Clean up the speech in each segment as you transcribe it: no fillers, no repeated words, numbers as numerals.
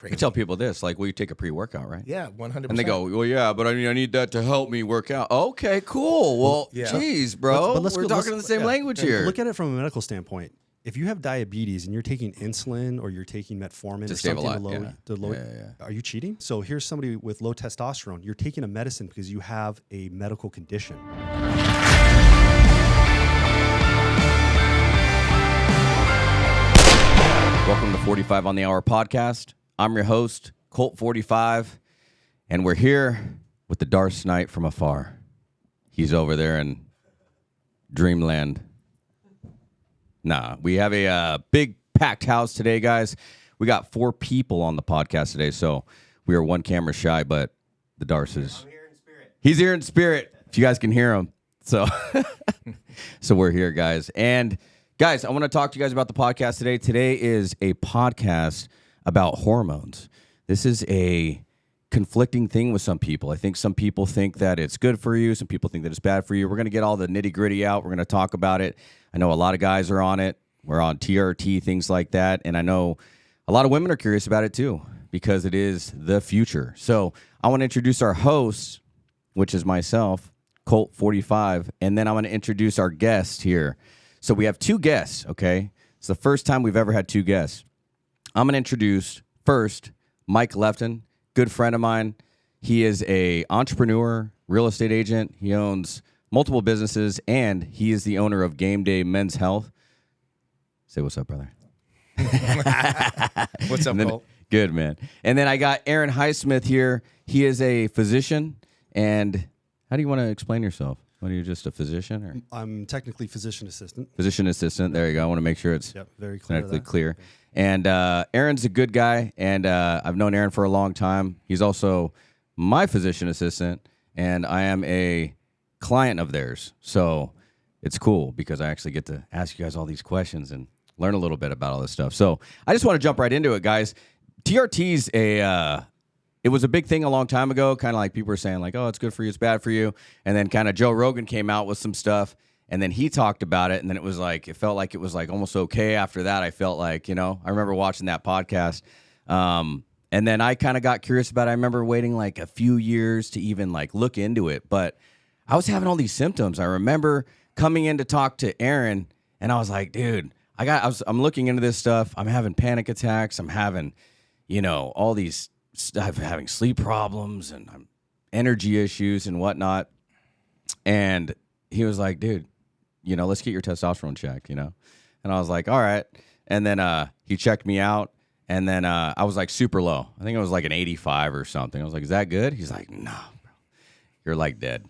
I tell people this, like, well, you take a pre-workout, right? Yeah, 100%. And they go, well, yeah, but I need that to help me work out. Okay, cool. Well, geez, bro. We're talking the same language here. Look at it from a medical standpoint. If you have diabetes and you're taking insulin or you're taking metformin to or save something to lower, are you cheating? So here's somebody with low testosterone. You're taking a medicine because you have a medical condition. Welcome to 45 on the Hour podcast. I'm your host, Colt 45, and we're here with the Darth Knight from afar. He's over there in Dreamland. Nah, we have a big packed house today, guys. We got 4 people on the podcast today, so we are one camera shy, but the Darth is... I'm here in spirit. He's here in spirit, if you guys can hear him. So, so we're here, guys. And, guys, I want to talk to you guys about the podcast today. Today is a podcast about hormones. This is a conflicting thing with some people. I think some people think that it's good for you. Some people think that it's bad for you. We're going to get all the nitty gritty out. We're going to talk about it. I know a lot of guys are on it. We're on TRT, things like that. And I know a lot of women are curious about it too, because it is the future. So I want to introduce our host, which is myself, Colt 45. And then I'm going to introduce our guest here. So we have 2 guests, okay? It's the first time we've ever had 2 guests. I'm going to introduce first Mike Lefton, good friend of mine. He is a entrepreneur, real estate agent. He owns multiple businesses, and he is the owner of Game Day Men's Health. Say what's up, brother. What's up, Colt? Good, man. And then I got Aaron Highsmith here. He is a physician. And how do you want to explain yourself? What, are you just a physician? Or? I'm technically physician assistant. Physician assistant. There you go. I want to make sure it's very clear. Clear. And Aaron's a good guy, and I've known Aaron for a long time. He's also my physician assistant, and I am a client of theirs. So it's cool because I actually get to ask you guys all these questions and learn a little bit about all this stuff. So I just want to jump right into it, guys. TRT's it was a big thing a long time ago, kind of like people were saying like, oh, it's good for you, it's bad for you. And then kind of Joe Rogan came out with some stuff, and then he talked about it, and then it was like, it felt like it was like almost okay after that. I felt like, I remember watching that podcast. And then I kind of got curious about it. I remember waiting like a few years to even like look into it, but I was having all these symptoms. I remember coming in to talk to Aaron, and I was like, dude, I'm looking into this stuff. I'm having panic attacks. I'm having, all these, I'm having sleep problems, and I'm energy issues and whatnot. And he was like, dude, let's get your testosterone checked, And I was like, all right. And then he checked me out, and then I was like super low. I think it was like an 85 or something. I was like, is that good? He's like, no, bro, you're like dead.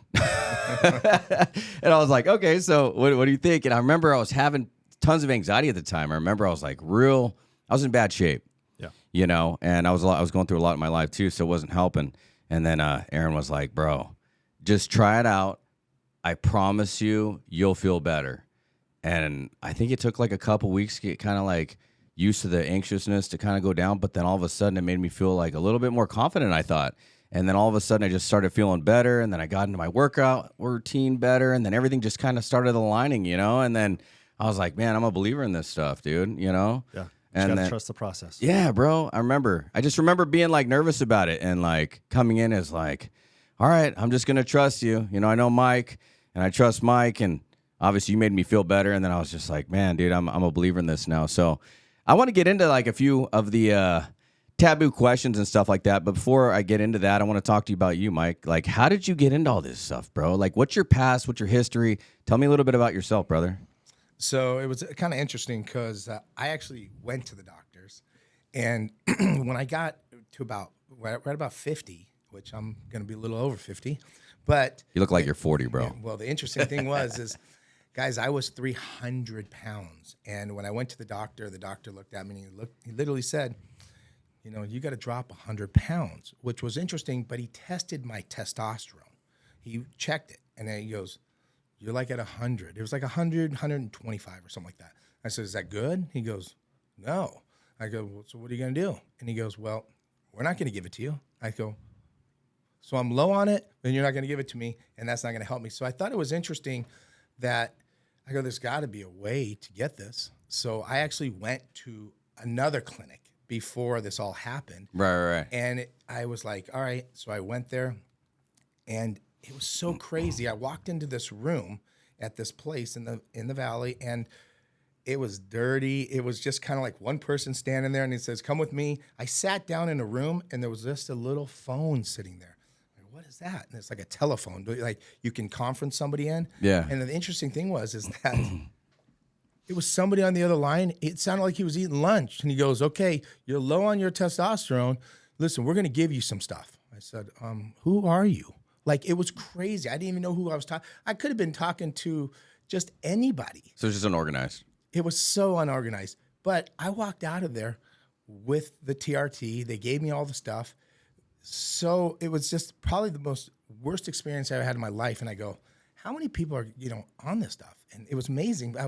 And I was like, okay, so what do you think? And I remember I was having tons of anxiety at the time. I remember I was like I was in bad shape. Yeah. And I was going through a lot in my life too, so it wasn't helping. And then Aaron was like, bro, just try it out. I promise you'll feel better. And I think it took like a couple weeks to get kind of like used to the anxiousness to kind of go down. But then all of a sudden it made me feel like a little bit more confident, I thought. And then all of a sudden I just started feeling better. And then I got into my workout routine better. And then everything just kind of started aligning, And then I was like, man, I'm a believer in this stuff, dude, Yeah. And you gotta trust the process. Yeah, bro. I just remember being like nervous about it and like coming in as like, all right, I'm just going to trust you. I know Mike and I trust Mike, and obviously you made me feel better. And then I was just like, man, dude, I'm a believer in this now. So I want to get into like a few of the taboo questions and stuff like that. But before I get into that, I want to talk to you about you, Mike. Like, how did you get into all this stuff, bro? Like, what's your past? What's your history? Tell me a little bit about yourself, brother. So it was kind of interesting because I actually went to the doctors, and when I got to right about 50, which I'm going to be a little over 50, but you look like you're 40, bro. Yeah, well, the interesting thing is, guys, I was 300 pounds, and when I went to the doctor looked at me and he literally said, you got to drop 100 pounds, which was interesting. But he tested my testosterone. He checked it, and then he goes, you're like at 100. It was like 100, 125 or something like that. I said, is that good? He goes, no. I go, well, so what are you going to do? And he goes, well, we're not going to give it to you. I go, so I'm low on it, and you're not going to give it to me, and that's not going to help me. So I thought it was interesting that there's got to be a way to get this. So I actually went to another clinic before this all happened. Right. And I was like, all right. So I went there, and it was so crazy. I walked into this room at this place in the valley, and it was dirty. It was just kind of like one person standing there, and he says, "Come with me." I sat down in a room, and there was just a little phone sitting there. Like, what is that? And it's like a telephone, like you can conference somebody in. Yeah. And the interesting thing is that it was somebody on the other line. It sounded like he was eating lunch, and he goes, "Okay, you're low on your testosterone. Listen, we're going to give you some stuff." I said, "Who are you?" Like, it was crazy. I didn't even know who I was talking. I could have been talking to just anybody. So it's just unorganized. It was so unorganized. But I walked out of there with the TRT. They gave me all the stuff. So it was just probably the most worst experience I ever had in my life. And I go, how many people are, on this stuff? And it was amazing. There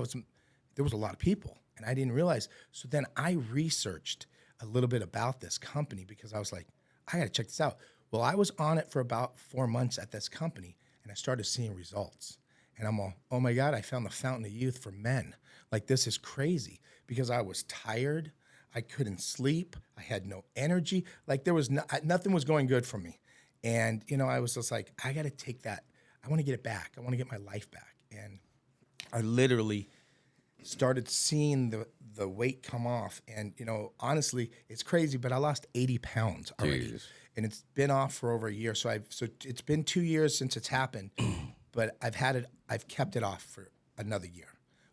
was a lot of people, and I didn't realize. So then I researched a little bit about this company, because I was like, I got to check this out. Well, I was on it for about 4 months at this company, and I started seeing results. And I'm all, oh my God, I found the fountain of youth for men. Like, this is crazy, because I was tired. I couldn't sleep. I had no energy. Like, there was nothing was going good for me. And, I was just like, I got to take that. I want to get it back. I want to get my life back. And I literally started seeing the weight come off. And, honestly, it's crazy, but I lost 80 pounds already. Jeez. And it's been off for over a year. So it's been 2 years since it's happened, but I've kept it off for another year,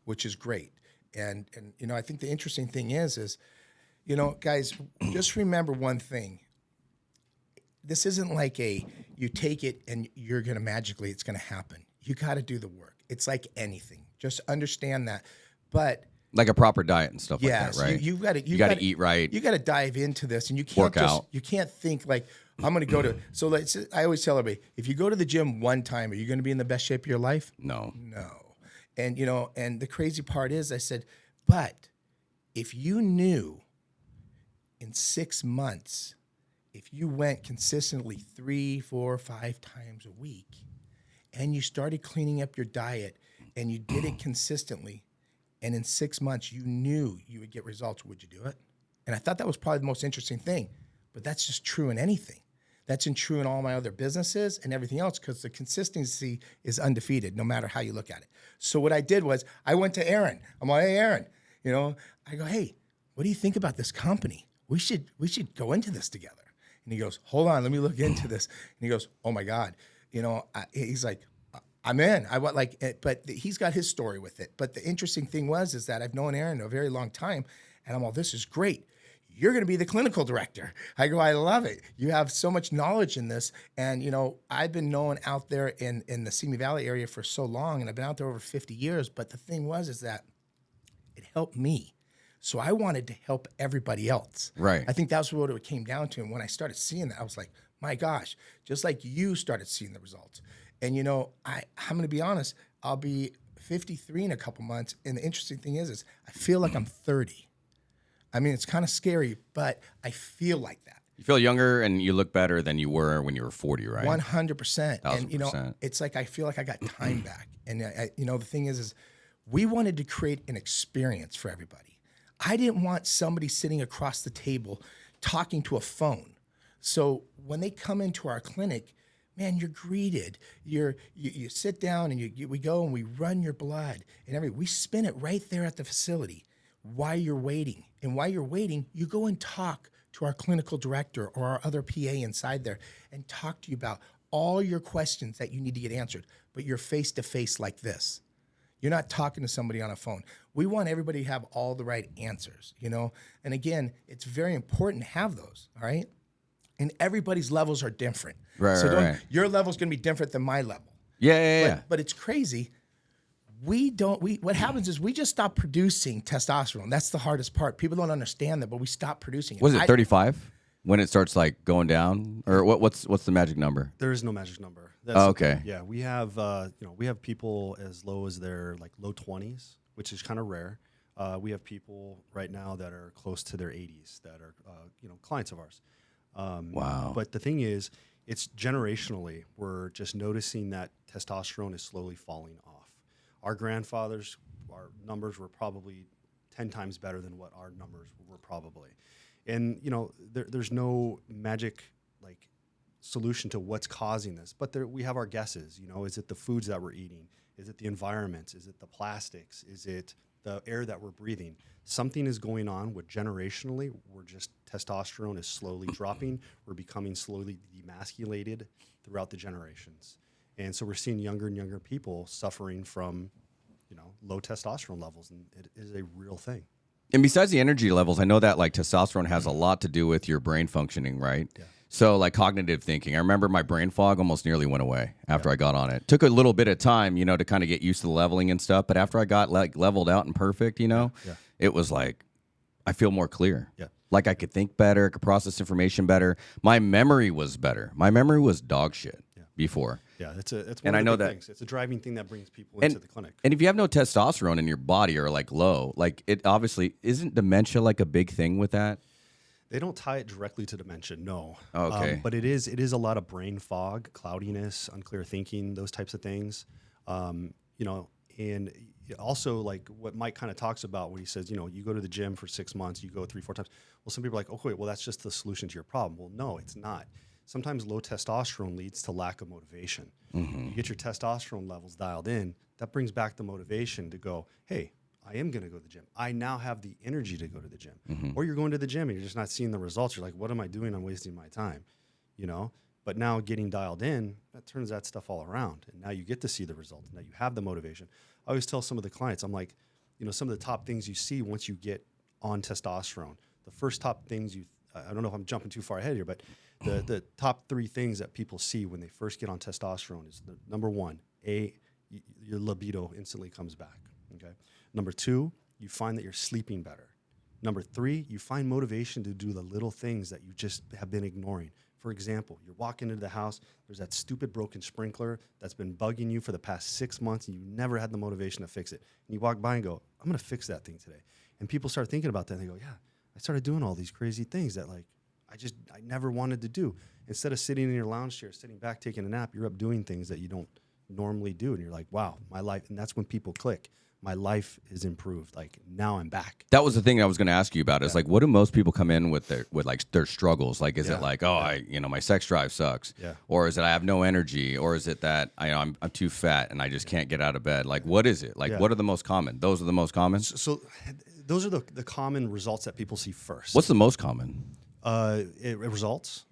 which is great. And I think the interesting thing is, guys, just remember one thing. This isn't like you take it and you're going to magically, it's going to happen. You got to do the work. It's like anything. Just understand that. But like a proper diet and stuff like that, right? You got to eat right. You got to dive into this, and you can't Work out. You can't think like, I'm going to go to. So I always tell everybody, if you go to the gym one time, are you going to be in the best shape of your life? No. And and the crazy part is, I said, but if you knew in 6 months, if you went consistently 3, 4, 5 times a week, and you started cleaning up your diet, and you did it consistently, and in 6 months you knew you would get results, would you do it? And I thought that was probably the most interesting thing. But that's just true in anything. That's true in all my other businesses and everything else, because the consistency is undefeated no matter how you look at it. So what I did was I went to Aaron. I'm like, hey, Aaron, I go, hey, what do you think about this company? We should go into this together. And he goes, hold on, let me look into this. And he goes, oh my God. He's like, I'm in. But he's got his story with it. But the interesting thing is that I've known Aaron a very long time, and I'm all, this is great. You're going to be the clinical director. I go, I love it. You have so much knowledge in this. And, I've been known out there in the Simi Valley area for so long, and I've been out there over 50 years. But the thing is that it helped me. So I wanted to help everybody else. Right. I think that's what it came down to. And when I started seeing that, I was like, my gosh, just like you started seeing the results. And, I'm going to be honest, I'll be 53 in a couple months. And the interesting thing is I feel like I'm 30. I mean, it's kind of scary, but I feel like that. You feel younger and you look better than you were when you were 40, right? 100%. And, it's like I feel like I got time back. And, the thing is we wanted to create an experience for everybody. I didn't want somebody sitting across the table talking to a phone. So when they come into our clinic, man, you're greeted. You sit down and we go and we run your blood and we spin it right there at the facility while you're waiting. And while you're waiting, you go and talk to our clinical director or our other PA inside there and talk to you about all your questions that you need to get answered. But you're face to face like this. You're not talking to somebody on a phone. We want everybody to have all the right answers, And again, it's very important to have those, all right? And everybody's levels are different. Right. Your level's going to be different than my level. Yeah. But it's crazy. What happens is we just stop producing testosterone. That's the hardest part. People don't understand that, but we stop producing it. Was it 35 when it starts like going down, or what's the magic number? There is no magic number. Okay. Yeah, we have we have people as low as their like low 20s, which is kind of rare. We have people right now that are close to their 80s that are clients of ours. Wow. But the thing is, it's generationally. We're just noticing that testosterone is slowly falling off. Our grandfathers, our numbers were probably 10 times better than what our numbers were probably. And, there's no magic like solution to what's causing this, but we have our guesses. Is it the foods that we're eating? Is it the environment? Is it the plastics? Is it the air that we're breathing? Something is going on with generationally. Testosterone is slowly dropping. We're becoming slowly demasculated throughout the generations. And so we're seeing younger and younger people suffering from, low testosterone levels, and it is a real thing. And besides the energy levels, I know that like testosterone has a lot to do with your brain functioning, right? Yeah. So like cognitive thinking. I remember my brain fog almost nearly went away after I got on it. Took a little bit of time, to kind of get used to the leveling and stuff. But after I got like leveled out and perfect, it was like I feel more clear. Yeah. Like I could think better, I could process information better. My memory was better. My memory was dog shit before. Yeah, it's one and of I know the big that things. It's a driving thing that brings people into the clinic. And if you have no testosterone in your body or like low, like it obviously isn't dementia like a big thing with that? They don't tie it directly to dementia, no. Okay. But it is a lot of brain fog, cloudiness, unclear thinking, those types of things. And also like what Mike kind of talks about when he says, you go to the gym for 6 months, you go 3-4 times. Well, some people are like, okay, well, that's just the solution to your problem. Well, no, it's not. Sometimes low testosterone leads to lack of motivation. You get your testosterone levels dialed in, that brings back the motivation to go, hey, I am going to go to the gym. I now have the energy to go to the gym. Or you're going to the gym and you're just not seeing the results. You're like, what am I doing? I'm wasting my time, But now getting dialed in, that turns that stuff all around. And now you get to see the results. Now you have the motivation. I always tell some of the clients, I'm like, some of the top things you see once you get on testosterone. The first top things I don't know if I'm jumping too far ahead here, but the top 3 things that people see when they first get on testosterone is number 1, your libido instantly comes back. Okay. Number 2, you find that you're sleeping better. Number 3, you find motivation to do the little things that you just have been ignoring. For example, you're walking into the house, there's that stupid broken sprinkler that's been bugging you for the past 6 months, and you never had the motivation to fix it. And you walk by and go, I'm going to fix that thing today. And people start thinking about that, and they go, yeah, I started doing all these crazy things that like I never wanted to do. Instead of sitting in your lounge chair, sitting back, taking a nap, you're up doing things that you don't normally do. And you're like, wow, my life. And that's when people click. My life is improved. Like now I'm back. That was the thing I was going to ask you about. Is like, what do most people come in with their struggles? Like, is it like, my sex drive sucks, or is it I have no energy, or is it that I'm too fat and I just can't get out of bed? Like, what is it? Like, what are the most common? Those are the most common. So those are the common results that people see first. What's the most common? Results,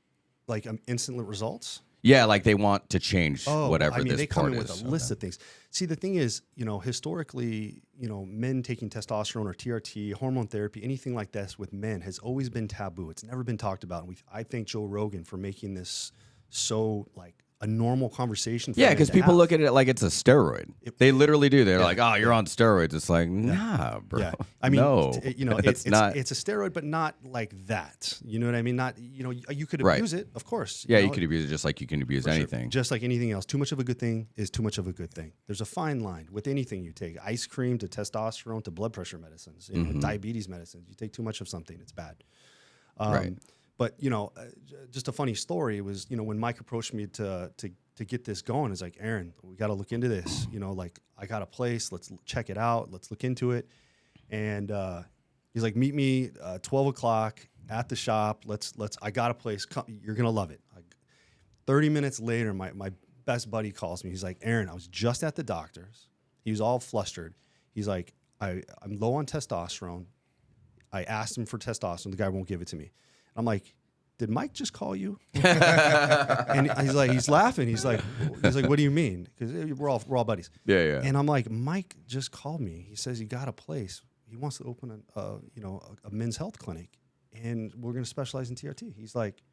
like instant results. Yeah, like they want to change whatever this they part come in is. with a list of things. See, the thing is, historically, men taking testosterone or TRT, hormone therapy, anything like this with men has always been taboo. It's never been talked about. And I thank Joe Rogan for making this so like a normal conversation. Yeah, because people look at it like it's a steroid. They literally do. They're like, "Oh, you're on steroids." It's like, nah, bro. Yeah. I mean, no, it's a steroid, but not like that. You know what I mean? Not, you could abuse it, of course. Yeah, you could abuse it just like you can abuse anything. Sure. Just like anything else. Too much of a good thing is too much of a good thing. There's a fine line with anything you take. Ice cream to testosterone to blood pressure medicines, diabetes medicines. You take too much of something, it's bad. Right. But just a funny story was when Mike approached me to get this going, it's like, Aaron, we got to look into this. Like I got a place, let's check it out, let's look into it. And he's like, meet me 12 o'clock at the shop. I got a place. Come, you're gonna love it. 30 minutes later, my best buddy calls me. He's like, Aaron, I was just at the doctor's. He was all flustered. He's like, I'm low on testosterone. I asked him for testosterone. The guy won't give it to me. I'm like, did Mike just call you? And he's laughing. He's like, what do you mean? Because we're all buddies. Yeah. And I'm like, Mike just called me. He says he got a place. He wants to open a men's health clinic, and we're going to specialize in TRT. He's like,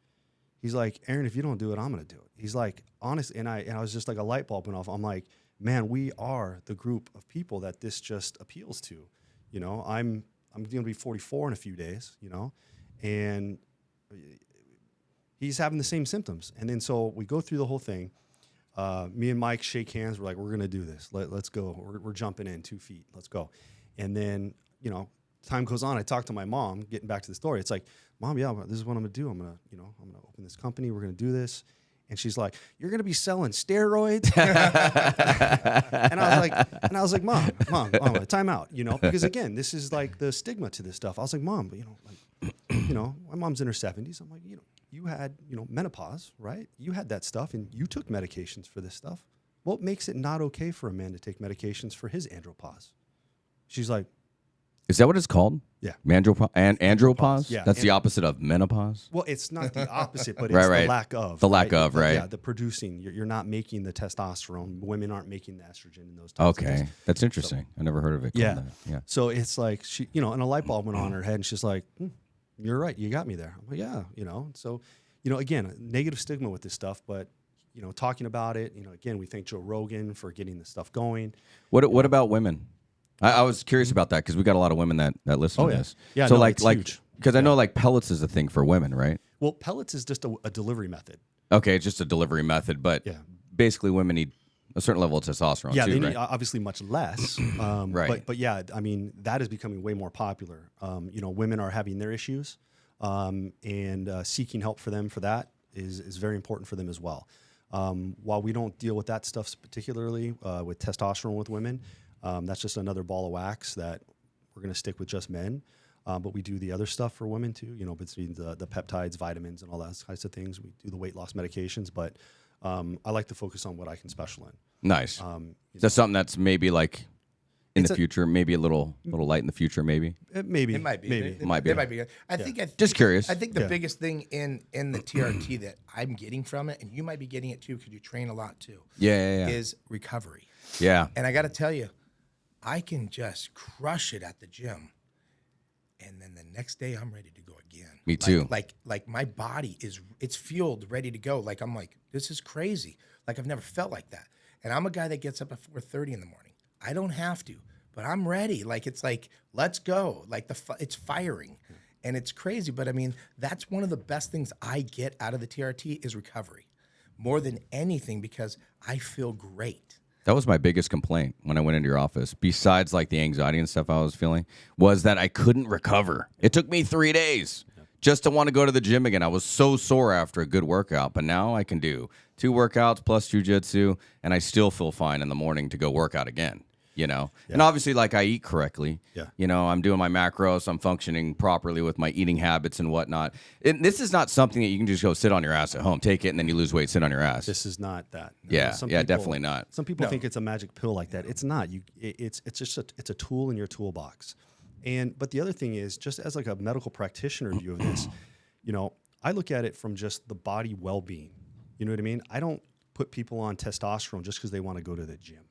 Aaron, if you don't do it, I'm going to do it. He's like, honestly, and I was just like a light bulb went off. I'm like, man, we are the group of people that this just appeals to. I'm going to be 44 in a few days. And he's having the same symptoms. And then so we go through the whole thing. Me and Mike shake hands. We're like, we're going to do this. Let's go. We're jumping in 2 feet. Let's go. And then, time goes on. I talk to my mom, getting back to the story. It's like, Mom, yeah, this is what I'm going to do. I'm going to open this company. We're going to do this. And she's like, you're going to be selling steroids? and I was like, Mom, time out, because again, this is like the stigma to this stuff. I was like, Mom, but you know, my mom's in her 70s. I'm like, you know, you had, you know, menopause, right? You had that stuff and you took medications for this stuff. What makes it not okay for a man to take medications for his andropause? She's like, Is that what it's called? yeah. Andropause? Yeah. That's the opposite of menopause? Well, it's not the opposite, but it's Right. the lack of. The lack of, right. Yeah, the producing. You're not making the testosterone. Women aren't making the estrogen and those types of Okay. things. That's interesting. I never heard of it called Yeah. that. Yeah. So it's like, she, you know, and a light bulb went on in her head and she's like, you're right. You got me there. I'm like, yeah, you know. So, you know, again, negative stigma with this stuff, but, you know, talking about it, you know, again, we thank Joe Rogan for getting this stuff going. What about women? I was curious about that because we got a lot of women that listen to this. Yeah, So no, like it's huge. because I know like pellets is a thing for women, right? Well, pellets is just a delivery method. Okay, it's just a delivery method, but Yeah. basically women need a certain level of testosterone Yeah, too, they right? need obviously much less. Right. But yeah, I mean, that is becoming way more popular. You know, women are having their issues, and seeking help for them for that is very important for them as well. While we don't deal with that stuff particularly with testosterone with women, that's just another ball of wax that we're going to stick with just men. But we do the other stuff for women too, you know, between the peptides, vitamins, and all those kinds of things. We do the weight loss medications, but I like to focus on what I can special in. Nice. Is that something that's maybe like in the future, maybe a little Mm. light in the future, maybe? Maybe. It might be. Maybe. It Might be. It might be. I think. Just curious. I think the Yeah. biggest thing in the TRT that I'm getting from it, and you might be getting it too because you train a lot too, Yeah. is recovery. Yeah. And I got to tell you, I can just crush it at the gym, and then the next day I'm ready to go again. Me too. Like my body it's fueled, ready to go. Like I'm like, this is crazy. Like I've never felt like that. And I'm a guy that gets up at 4:30 in the morning. I don't have to, but I'm ready. Like it's like, let's go. Like it's firing, and it's crazy. But I mean, that's one of the best things I get out of the TRT is recovery, more than anything, because I feel great. That was my biggest complaint when I went into your office, besides like the anxiety and stuff I was feeling, was that I couldn't recover. It took me 3 days just to want to go to the gym again. I was so sore after a good workout, but now I can do 2 workouts plus jujitsu, and I still feel fine in the morning to go work out again. You know, and obviously, like I eat correctly. Yeah. You know, I'm doing my macros. I'm functioning properly with my eating habits and whatnot. And this is not something that you can just go sit on your ass at home, take it, and then you lose weight, sit on your ass. This is not that. Yeah, Some yeah, people- definitely not. Some people think it's a magic pill like that. It's not. It's just it's a tool in your toolbox. But the other thing is, just as like a medical practitioner view of this, you know, I look at it from just the body well-being. You know what I mean? I don't put people on testosterone just because they want to go to the gym.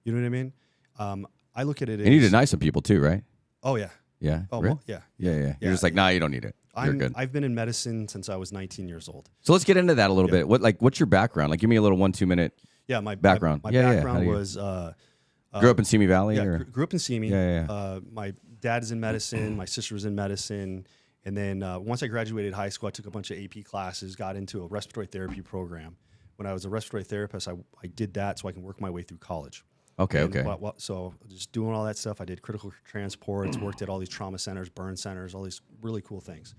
You know what I mean? I look at it as... And you deny some people too, right? Oh, yeah. Yeah. Oh, really? well, yeah. Yeah. You're just like, nah, you don't need it. You're good. I've been in medicine since I was 19 years old. So let's get into that a little bit. What's your background? Like, give me a little 1-2 minute Yeah, my background. My Yeah. How background do you- was... grew up in Simi Valley? Yeah, or? grew up in Simi. Yeah. My dad is in medicine. My sister was in medicine. And then once I graduated high school, I took a bunch of AP classes, got into a respiratory therapy program. When I was a respiratory therapist, I did that so I can work my way through college. Okay. And Okay. So just doing all that stuff, I did critical transports, worked at all these trauma centers, burn centers, all these really cool things.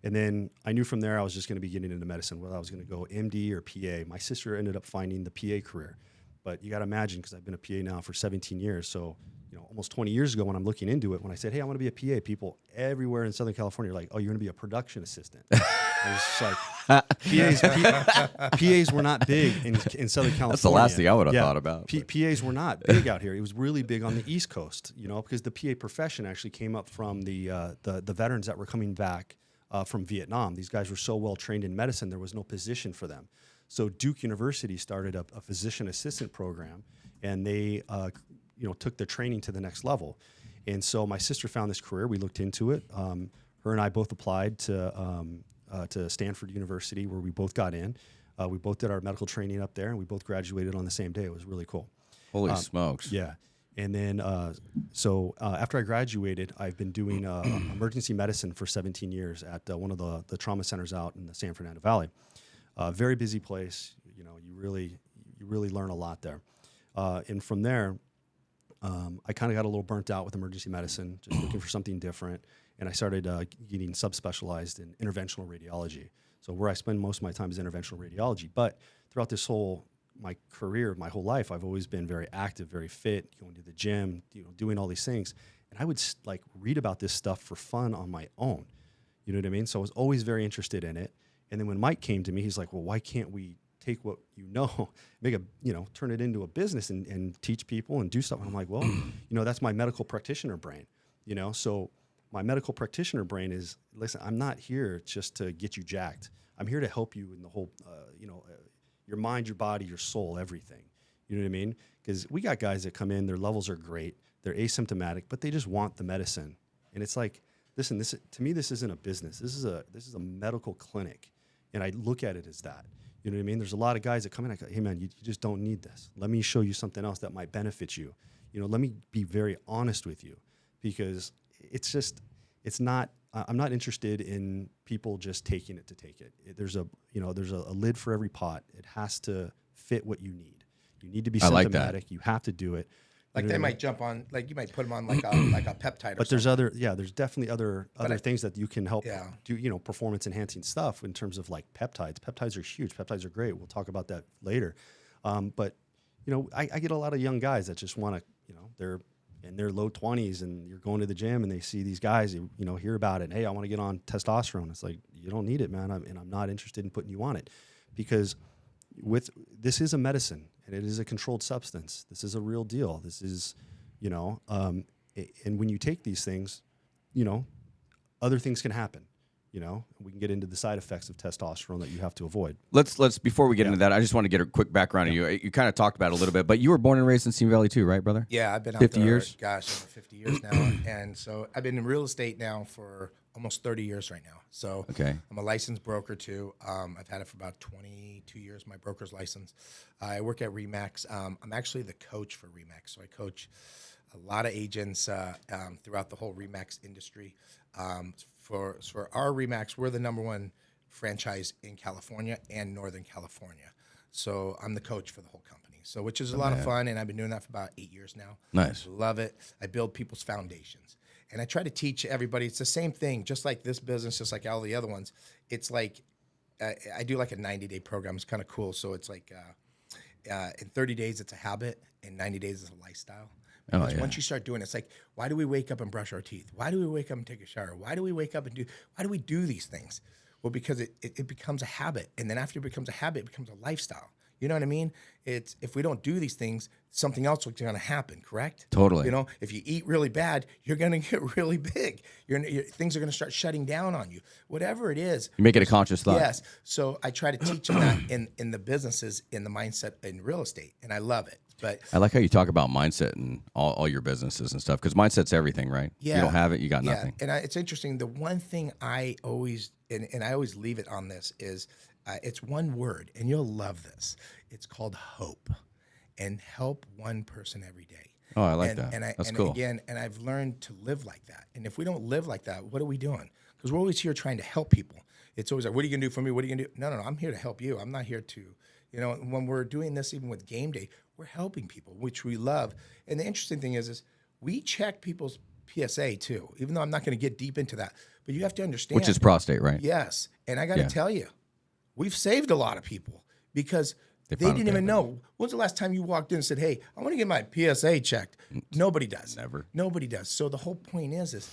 And then I knew from there I was just going to be getting into medicine, whether I was going to go MD or PA. My sister ended up finding the PA career. But you got to imagine, because I've been a PA now for 17 years, so almost 20 years ago when I'm looking into it, when I said, hey, I want to be a PA, people everywhere in Southern California are like, oh, you're going to be a production assistant. I was just like, PAs were not big in Southern California. That's the last thing I would have thought about. PAs were not big out here. It was really big on the East Coast, because the PA profession actually came up from the veterans that were coming back from Vietnam. These guys were so well trained in medicine, there was no position for them. So Duke University started a physician assistant program, and they took their training to the next level. And so my sister found this career. We looked into it. Her and I both applied to Stanford University, where we both got in. We both did our medical training up there, and we both graduated on the same day. It was really cool. Holy smokes. Yeah. And then, after I graduated, I've been doing emergency medicine for 17 years at one of the trauma centers out in the San Fernando Valley. Very busy place. You really learn a lot there. And from there, I kind of got a little burnt out with emergency medicine, just looking for something different. And I started getting subspecialized in interventional radiology. So where I spend most of my time is interventional radiology. But throughout my career, my whole life, I've always been very active, very fit, going to the gym, doing all these things. And I would read about this stuff for fun on my own. You know what I mean? So I was always very interested in it. And then when Mike came to me, he's like, well, why can't we take what you know, make a, turn it into a business and teach people and do something? I'm like, well, that's my medical practitioner brain, So my medical practitioner brain is, listen, I'm not here just to get you jacked. I'm here to help you in the whole, your mind, your body, your soul, everything. You know what I mean? Because we got guys that come in, their levels are great, they're asymptomatic, but they just want the medicine. And it's like, listen, to me, this isn't a business. This is a medical clinic, and I look at it as that. You know what I mean? There's a lot of guys that come in. I go, hey man, you just don't need this. Let me show you something else that might benefit you. Let me be very honest with you, because it's not. I'm not interested in people just taking it to take it. There's a lid for every pot. It has to fit what you need. You need to be symptomatic. Like you have to do it. Like they might jump on, like you might put them on like a peptide. But there's there's definitely other things that you can help do, performance enhancing stuff in terms of like peptides. Peptides are huge. Peptides are great. We'll talk about that later. But I get a lot of young guys that just want to, they're in their low 20s and you're going to the gym and they see these guys, hear about it. And, hey, I want to get on testosterone. It's like, you don't need it, man. And I'm not interested in putting you on it, because this is a medicine and it is a controlled substance. This is a real deal. This is, and when you take these things, other things can happen. We can get into the side effects of testosterone that you have to avoid. Let's before we get into that, I just want to get a quick background on you. You kind of talked about it a little bit, but you were born and raised in Simi Valley too, right, brother? Yeah, I've been out 50 there, years. Gosh, over 50 years now, and so I've been in real estate now for almost 30 years right now. So I'm a licensed broker too. I've had it for about 22 years. My broker's license. I work at Remax. I'm actually the coach for Remax, so I coach a lot of agents throughout the whole Remax industry. For our Remax, we're the #1 franchise in California and Northern California. So I'm the coach for the whole company. So which is a lot of fun, and I've been doing that for about 8 years now. Nice. Love it. I build people's foundations. And I try to teach everybody, it's the same thing, just like this business, just like all the other ones. It's like, I do like a 90-day program. It's kind of cool. So it's like in 30 days, it's a habit. In 90 days, it's a lifestyle. Because once you start doing it, it's like, why do we wake up and brush our teeth? Why do we wake up and take a shower? Why do we wake up and why do we do these things? Well, because it becomes a habit. And then after it becomes a habit, it becomes a lifestyle. You know what I mean? It's if we don't do these things, something else is going to happen, correct? Totally. If you eat really bad, you're going to get really big. Things are going to start shutting down on you. Whatever it is. You make it a conscious thought. Yes. So I try to teach them that in the businesses, in the mindset in real estate, and I love it. But I like how you talk about mindset and all your businesses and stuff, because mindset's everything, right? Yeah. You don't have it, you got nothing. And it's interesting. The one thing I always, and I always leave it on this is, it's one word, and you'll love this. It's called hope, and help one person every day. Oh, I like that. That's cool. Again, and I've learned to live like that. And if we don't live like that, what are we doing? Because we're always here trying to help people. It's always like, what are you going to do for me? What are you going to do? No, I'm here to help you. I'm not here to, when we're doing this, even with game day, we're helping people, which we love. And the interesting thing is we check people's PSA too, even though I'm not going to get deep into that. But you have to understand. Which is prostate, right? Yes. And I got to tell you, we've saved a lot of people because they didn't even know. When's the last time you walked in and said, hey, I want to get my PSA checked? Nobody does. Never. Nobody does. So the whole point is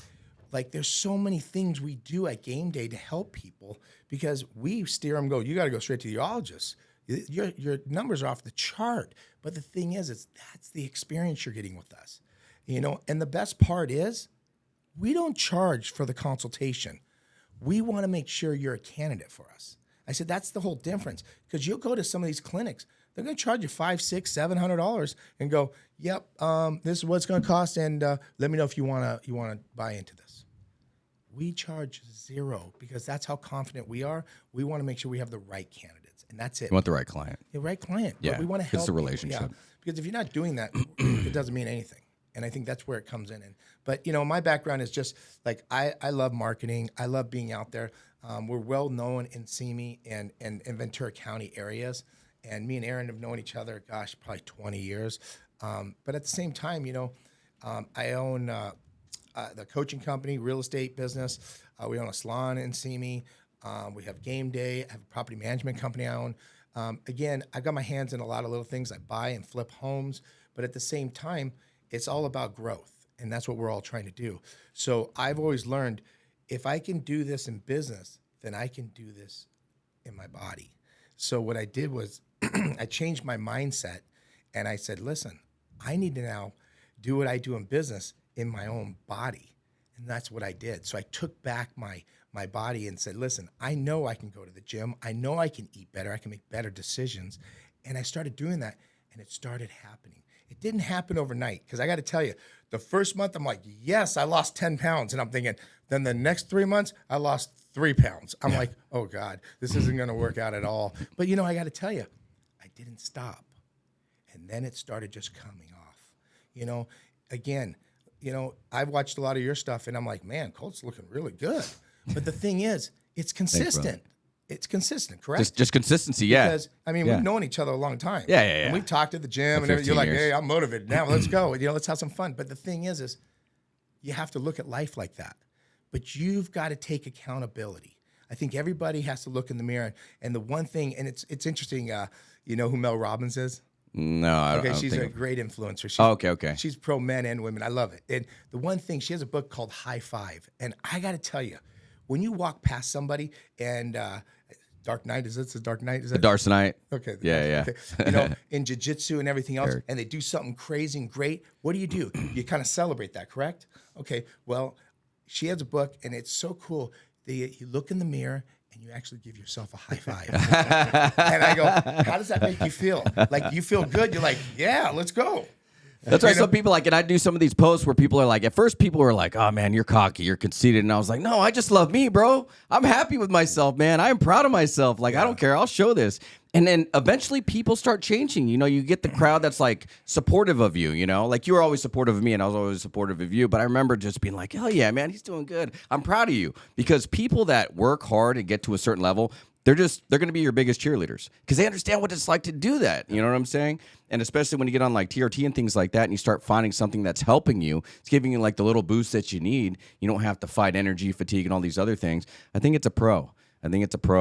like there's so many things we do at game day to help people because we steer them, you got to go straight to the urologist. Your numbers are off the chart. But the thing is that's the experience you're getting with us. And the best part is we don't charge for the consultation. We want to make sure you're a candidate for us. I said, that's the whole difference. Because you'll go to some of these clinics, they're going to charge you $500, $600, $700 and go, yep, this is what it's going to cost. And let me know if you want to buy into this. We charge $0 because that's how confident we are. We want to make sure we have the right candidates. And that's it. You want the right client. The right client. Yeah. But we want to help. It's a relationship. Yeah. Because if you're not doing that, it doesn't mean anything. And I think that's where it comes in. But, my background is just like I love marketing. I love being out there. We're well known in Simi and Ventura County areas. And me and Aaron have known each other, probably 20 years. But at the same time, I own the coaching company, real estate business. We own a salon in Simi. We have game day. I have a property management company I own. Again, I got my hands in a lot of little things. I buy and flip homes. But at the same time, it's all about growth. And that's what we're all trying to do. So I've always learned if I can do this in business, then I can do this in my body. So what I did was I changed my mindset and I said, listen, I need to now do what I do in business in my own body. And that's what I did. So I took back my body and said, listen, I know I can go to the gym. I know I can eat better. I can make better decisions. And I started doing that and it started happening. It didn't happen overnight because I got to tell you, the first month I'm like, yes, I lost 10 pounds. And I'm thinking, then the next 3 months, I lost 3 pounds. I'm like, oh God, this isn't going to work out at all. But I got to tell you, I didn't stop. And then it started just coming off. Again, I've watched a lot of your stuff and I'm like, man, Colt's looking really good. But the thing is, it's consistent. It's consistent, correct? Just consistency, yeah. Because, we've known each other a long time. Yeah. And we've talked at the gym and you're like, hey, I'm motivated now. Let's go. Let's have some fun. But the thing is you have to look at life like that. But you've got to take accountability. I think everybody has to look in the mirror. And the one thing, and it's interesting, you know who Mel Robbins is? No, I don't. Okay, she's a great influencer. She's, okay. She's pro men and women. I love it. And the one thing, she has a book called High Five. And I got to tell you, when you walk past somebody and Dark Knight, is it the Dark Knight? Is it? The Dark Knight. Okay. Yeah. Okay. In jiu-jitsu and everything else, and they do something crazy and great, what do? You kind of celebrate that, correct? Okay, well, she has a book, and it's so cool. You look in the mirror, and you actually give yourself a high five. And I go, how does that make you feel? Like, you feel good? You're like, yeah, let's go. That's why some people and I do some of these posts where people are like, at first people were like, oh man, you're cocky, you're conceited. And I was like, no, I just love me, bro. I'm happy with myself, man. I'm proud of myself. Like, I don't care. I'll show this. And then eventually people start changing. You get the crowd that's like supportive of you, like you were always supportive of me and I was always supportive of you. But I remember just being like, hell yeah, man, he's doing good. I'm proud of you. Because people that work hard and get to a certain level, they're going to be your biggest cheerleaders because they understand what it's like to do that. You know what I'm saying? And especially when you get on like TRT and things like that and you start finding something that's helping you, it's giving you like the little boost that you need. You don't have to fight energy, fatigue, and all these other things. I think it's a pro.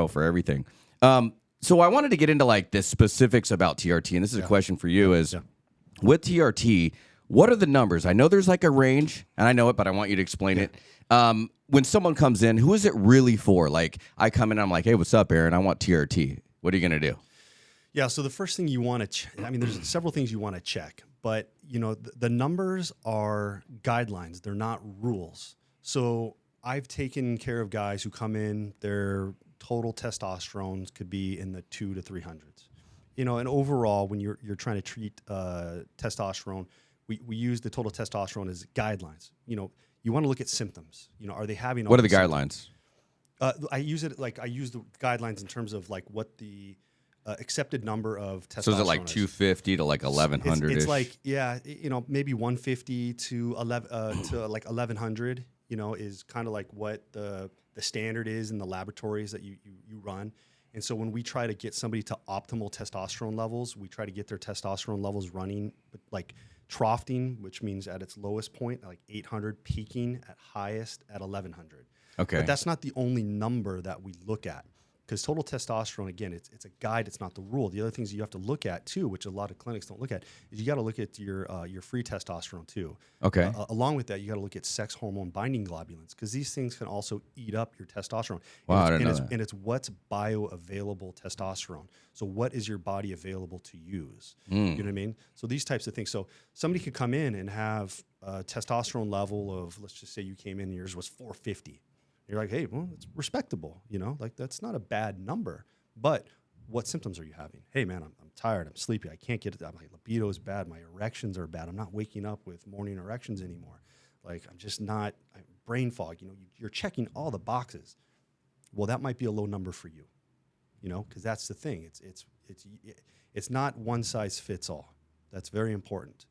For everything. So I wanted to get into like the specifics about TRT. And this is a question for you is with TRT, what are the numbers? I know there's like a range and I know it, but I want you to explain it. When someone comes in, who is it really for? Like I come in, I'm like, hey, what's up, Aaron? I want TRT. What are you going to do? Yeah. So the first thing you want to, there's several things you want to check, but the numbers are guidelines. They're not rules. So I've taken care of guys who come in, their total testosterone could be in the 200 to 300s. And overall, when you're trying to treat testosterone, we use the total testosterone as guidelines. You want to look at symptoms. Are they having? What are the guidelines? I use the guidelines in terms of like what the accepted number of testosterone. So is it like 250 to like 1100? It's like maybe 150 to 1100. Is kind of like what the standard is in the laboratories that you run. And so when we try to get somebody to optimal testosterone levels, we try to get their testosterone levels running like troughing, which means at its lowest point, like 800, peaking at highest at 1100. Okay. But that's not the only number that we look at. Because total testosterone, again, it's a guide, it's not the rule. The other things you have to look at too, which a lot of clinics don't look at, is you got to look at your free testosterone too. Okay. Along with that, you got to look at sex hormone binding globulins because these things can also eat up your testosterone. Wow, I didn't know that. And it's what's bioavailable testosterone. So what is your body available to use? You know what I mean? So these types of things. So somebody could come in and have a testosterone level of, let's just say you came in and yours was 450. You're like, hey, well, it's respectable, like that's not a bad number. But what symptoms are you having? Hey, man, I'm tired. I'm sleepy. I can't get it. My libido is bad. My erections are bad. I'm not waking up with morning erections anymore. Like I'm just not. Brain fog. You're checking all the boxes. Well, that might be a low number for you. Because that's the thing. It's not one size fits all. That's very important.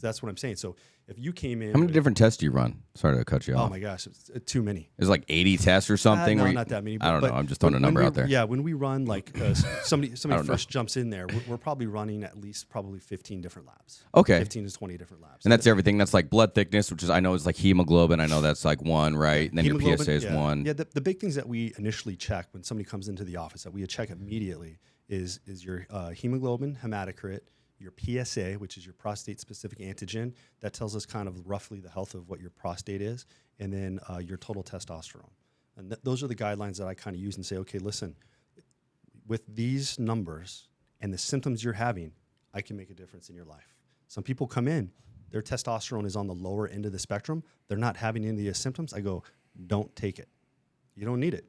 That's what I'm saying. So if you came in, how many different tests do you run? Sorry to cut you off. Oh my gosh, it's too many. Is it like 80 tests or something? No, not that many. I don't know. I'm just throwing a number out there. Yeah, when we run like somebody first jumps in there, we're probably running at least 15 different labs. Okay. 15 to 20 different labs. And that's everything. That's like blood thickness, which is I know is like hemoglobin. I know that's like one, right? And then your PSA is one. Yeah, the big things that we initially check when somebody comes into the office that we check immediately is your hemoglobin, hematocrit, your PSA, which is your prostate-specific antigen. That tells us kind of roughly the health of what your prostate is, and then your total testosterone. And those are the guidelines that I kind of use and say, okay, listen, with these numbers and the symptoms you're having, I can make a difference in your life. Some people come in, their testosterone is on the lower end of the spectrum. They're not having any of the symptoms. I go, don't take it. You don't need it.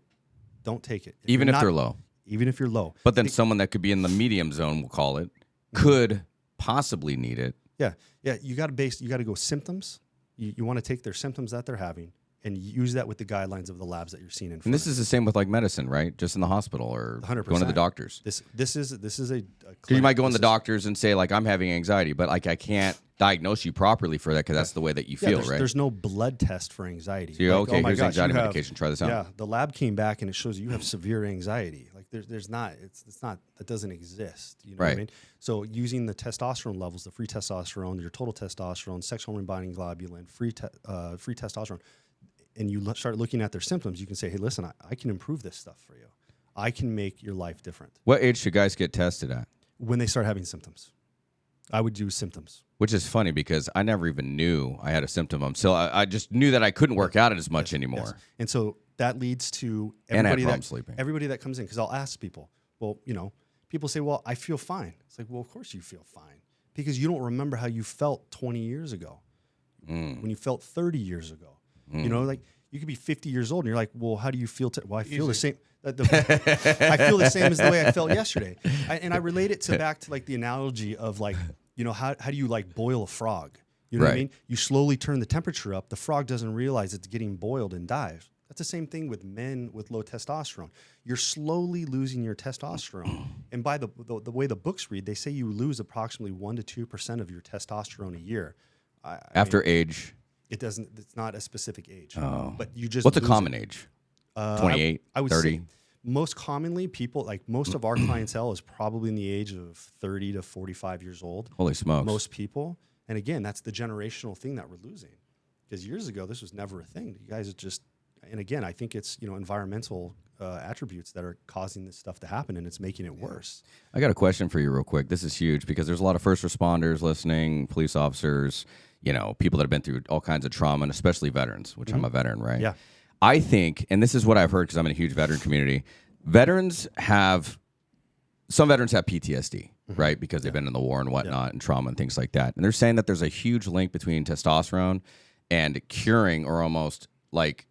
Don't take it. Even if they're low. Even if you're low. But then someone that could be in the medium zone, we'll call it, could possibly need it. Yeah. Yeah. You got to go symptoms. You want to take their symptoms that they're having and use that with the guidelines of the labs that you're seeing in front And this is the same with like medicine, right? Just in the hospital or 100%. going to the doctors. This is a You might go in the doctors and say like, I'm having anxiety, but like I can't diagnose you properly for that because that's the way that you feel, right? There's no blood test for anxiety. So you're like, okay, oh my here's gosh, anxiety you have- medication. Try this out. Yeah, the lab came back and it shows you have severe anxiety. Like there's not, it's not, that doesn't exist. You know what I Right. mean? So using the testosterone levels, the free testosterone, your total testosterone, sex hormone binding globulin, free testosterone, and you start looking at their symptoms, you can say, hey, listen, I can improve this stuff for you. I can make your life different. What age should guys get tested at? When they start having symptoms, I would do symptoms. Which is funny because I never even knew I had a symptom. So I just knew that I couldn't work out as much anymore. Yes. And so that leads to And I had everybody problems sleeping. everybody that comes in, because I'll ask people, well, people say, well, I feel fine. It's like, well, of course you feel fine because you don't remember how you felt 20 years ago, when you felt 30 years ago. Like you could be 50 years old and you're like, well, how do you feel? Well, I feel the same. I feel the same as the way I felt yesterday. And I relate it back to like the analogy of like, how do you like boil a frog? You know what I Right. mean? You slowly turn the temperature up. The frog doesn't realize it's getting boiled and dies. That's the same thing with men with low testosterone. You're slowly losing your testosterone. And by the way the books read, they say you lose approximately 1% to 2% of your testosterone a year. After age. It's not a specific age. Oh. But you just What's a lose common it. age? 28, I would 30? say most commonly people, like most of our clientele is probably in the age of 30 to 45 years old. Holy smokes. Most people. And again, that's the generational thing that we're losing. Because years ago, this was never a thing. You guys are just, and again, I think it's, environmental attributes that are causing this stuff to happen, and it's making it worse. I got a question for you real quick. This is huge because there's a lot of first responders listening, police officers, people that have been through all kinds of trauma, and especially veterans, which I'm a veteran, right? Yeah. I think, and this is what I've heard because I'm in a huge veteran community, some veterans have PTSD, right? Because they've been in the war and whatnot and trauma and things like that. And they're saying that there's a huge link between testosterone and curing or almost like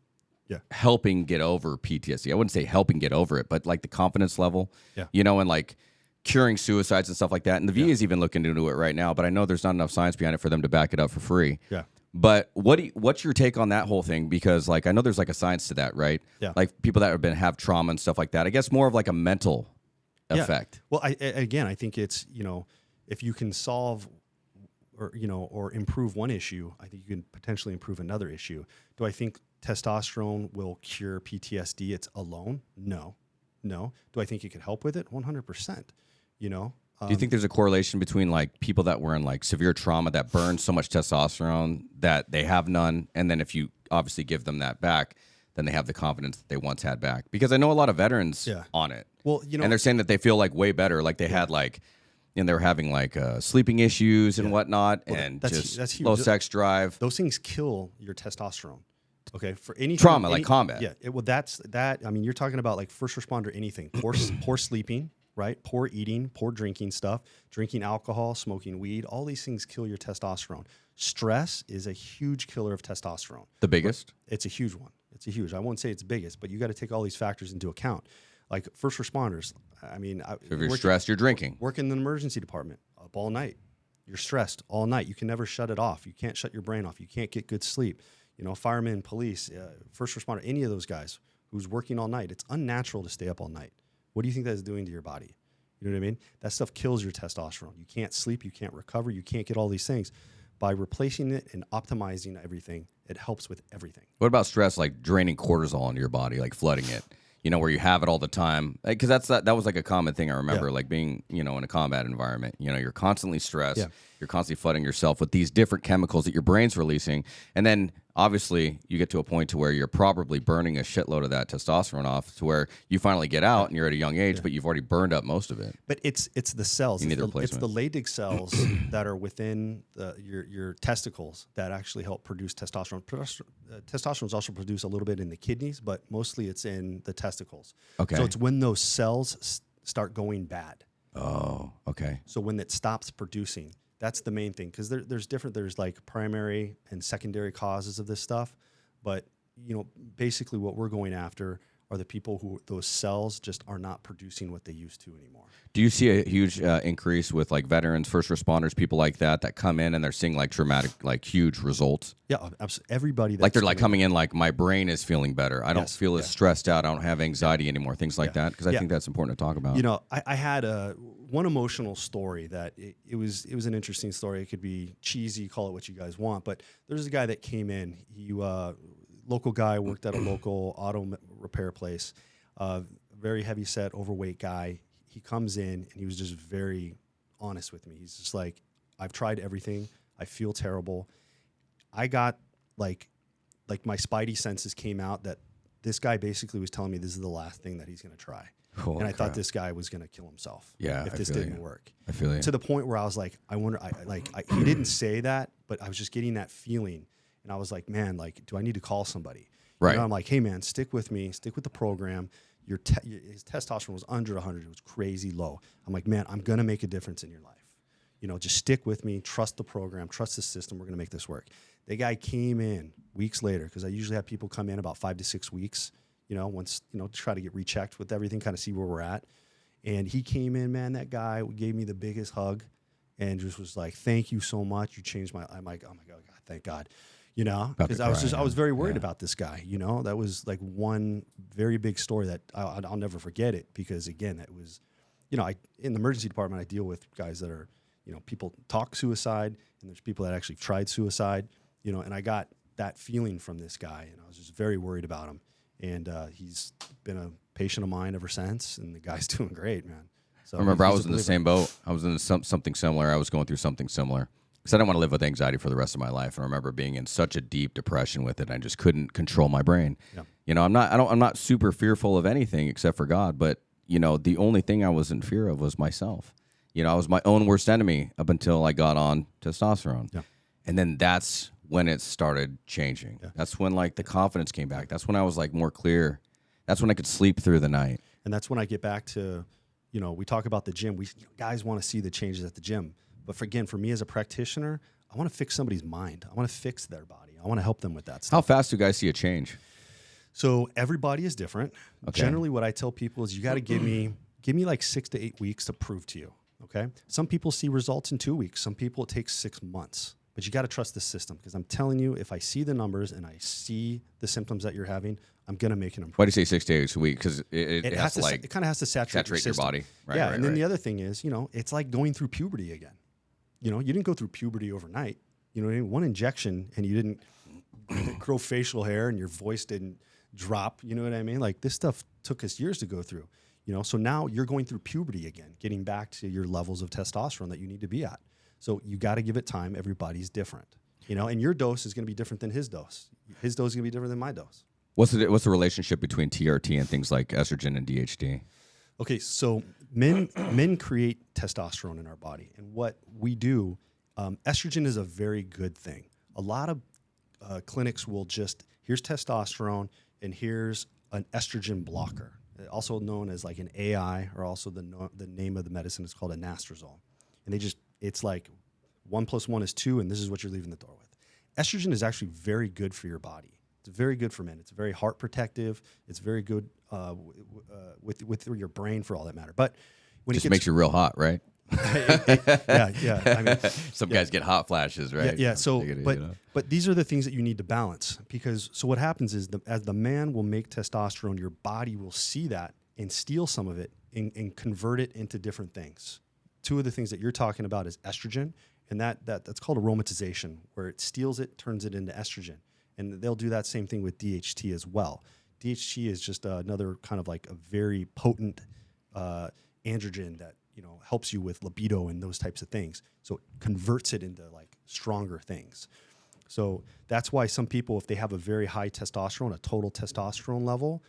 helping get over PTSD. I wouldn't say helping get over it, but like the confidence level, and like curing suicides and stuff like that. And the VA is even looking into it right now, but I know there's not enough science behind it for them to back it up for free. Yeah. But what's your take on that whole thing? Because like I know there's like a science to that, right? Yeah. Like people that have trauma and stuff like that. I guess more of like a mental effect. Well, I think it's, if you can solve or improve one issue, I think you can potentially improve another issue. Do I think testosterone will cure PTSD alone? No. Do I think it could help with it? 100%. Do you think there's a correlation between like people that were in like severe trauma that burn so much testosterone that they have none, and then if you obviously give them that back, then they have the confidence that they once had back? Because I know a lot of veterans on it. Well, and they're saying that they feel like way better, like they had like, and they were having like sleeping issues and whatnot, and that's huge. low sex drive. Those things kill your testosterone. Okay, for any trauma, like combat. Yeah, that's that. I mean, you're talking about like first responder, anything. Poor sleeping, right? Poor eating, poor drinking stuff, drinking alcohol, smoking weed. All these things kill your testosterone. Stress is a huge killer of testosterone. The biggest? It's a huge one. I won't say it's biggest, but you got to take all these factors into account. Like first responders. I mean, if you're stressed, you're drinking. Work in the emergency department up all night. You're stressed all night. You can never shut it off. You can't shut your brain off. You can't get good sleep. Firemen, police, first responder, any of those guys who's working all night, it's unnatural to stay up all night. What do you think that's doing to your body? You know what I mean? That stuff kills your testosterone. You can't sleep. You can't recover. You can't get all these things. By replacing it and optimizing everything, it helps with everything. What about stress, like draining cortisol into your body, like flooding it? Where you have it all the time, because that was like a common thing I remember, like being in a combat environment. You're constantly stressed, you're constantly flooding yourself with these different chemicals that your brain's releasing. And then obviously you get to a point to where you're probably burning a shitload of that testosterone off to where you finally get out and you're at a young age, but you've already burned up most of it. But it's the cells. You need the It's the replacement. Leydig cells that are within your testicles that actually help produce testosterone. Testosterone is also produced a little bit in the kidneys, but mostly it's in the testicles. Okay. So it's when those cells start going bad. Oh, okay. So when it stops producing, that's the main thing. Because there's like primary and secondary causes of this stuff. But, basically what we're going after are the people who those cells just are not producing what they used to anymore. Do you see a huge increase with like veterans, first responders, people like that come in and they're seeing like traumatic, like huge results? Yeah, absolutely. Everybody that's Like they're like coming in like my brain is feeling better. I don't feel as stressed out. I don't have anxiety anymore. Things like that. Because I think that's important to talk about. I had one emotional story that it was an interesting story. It could be cheesy, call it what you guys want. But there's a guy that came in. He local guy, worked at a local auto repair place. Very heavy set, overweight guy. He comes in and he was just very honest with me. He's just like, I've tried everything. I feel terrible. I got like my spidey senses came out that this guy basically was telling me this is the last thing that he's going to try. Holy and I thought crap. this guy was going to kill himself. Yeah, if I this feel didn't you. work. I feel you. To the point where I was like, I wonder. He didn't say that, but I was just getting that feeling, and I was like, man, like, do I need to call somebody? Right. I'm like, hey, man, stick with me. Stick with the program. His testosterone was under 100. It was crazy low. I'm like, man, I'm going to make a difference in your life. Just stick with me. Trust the program. Trust the system. We're going to make this work. The guy came in weeks later because I usually have people come in about 5 to 6 weeks, once, to try to get rechecked with everything, kind of see where we're at. And he came in, man, that guy gave me the biggest hug and just was like, thank you so much. You changed I'm like, oh my God, thank God. Because I was very worried about this guy. That was like one very big story that I'll never forget it because again, it was, in the emergency department, I deal with guys that are, people talk suicide and there's people that actually tried suicide, and I got that feeling from this guy and I was just very worried about him. And he's been a patient of mine ever since, and the guy's doing great, man. So I remember I he's was a in the believer. same boat. I was in something similar. I was going through something similar because I didn't want to live with anxiety for the rest of my life. And I remember being in such a deep depression with it. And I just couldn't control my brain. Yeah. I'm not super fearful of anything except for God. But the only thing I was in fear of was myself. I was my own worst enemy up until I got on testosterone. Yeah. And then that's when it started changing. Yeah. That's when like the confidence came back. That's when I was like more clear. That's when I could sleep through the night. And that's when I get back to, we talk about the gym. Guys want to see the changes at the gym. But for me as a practitioner, I want to fix somebody's mind. I want to fix their body. I want to help them with that stuff. How fast do guys see a change? So everybody is different. Okay. Generally, what I tell people is you got to give me like 6 to 8 weeks to prove to you. Okay. Some people see results in 2 weeks. Some people it takes 6 months. But you got to trust the system because I'm telling you, if I see the numbers and I see the symptoms that you're having, I'm going to make an improvement. Why do you say 6 to 8 weeks a week? Because it has to it kind of has to saturate your system. body. Right, yeah. right, And then right. the other thing is, it's like going through puberty again. You didn't go through puberty overnight. One injection and you didn't grow facial hair and your voice didn't drop. You know what I mean? Like this stuff took us years to go through. So now you're going through puberty again, getting back to your levels of testosterone that you need to be at. So you got to give it time. Everybody's different, and your dose is going to be different than his dose. His dose is going to be different than my dose. What's the relationship between TRT and things like estrogen and DHT? Okay, so men create testosterone in our body, and what we do, estrogen is a very good thing. A lot of clinics will just here's testosterone and here's an estrogen blocker, also known as like an AI, or also the name of the medicine is called anastrozole, and it's like 1 + 1 is 2, and this is what you're leaving the door with. Estrogen is actually very good for your body. It's very good for men. It's very heart protective. It's very good with your brain for all that matter. But when Just makes you real hot, right? yeah. I mean, Some guys get hot flashes, right? Yeah. So, But but these are the things that you need to balance because what happens is as the man will make testosterone, your body will see that and steal some of it and convert it into different things. Two of the things that you're talking about is estrogen, and that's called aromatization, where it steals it, turns it into estrogen. And they'll do that same thing with DHT as well. DHT is just another kind of like a very potent androgen that helps you with libido and those types of things. So it converts it into like stronger things. So that's why some people, if they have a very high testosterone, a total testosterone level,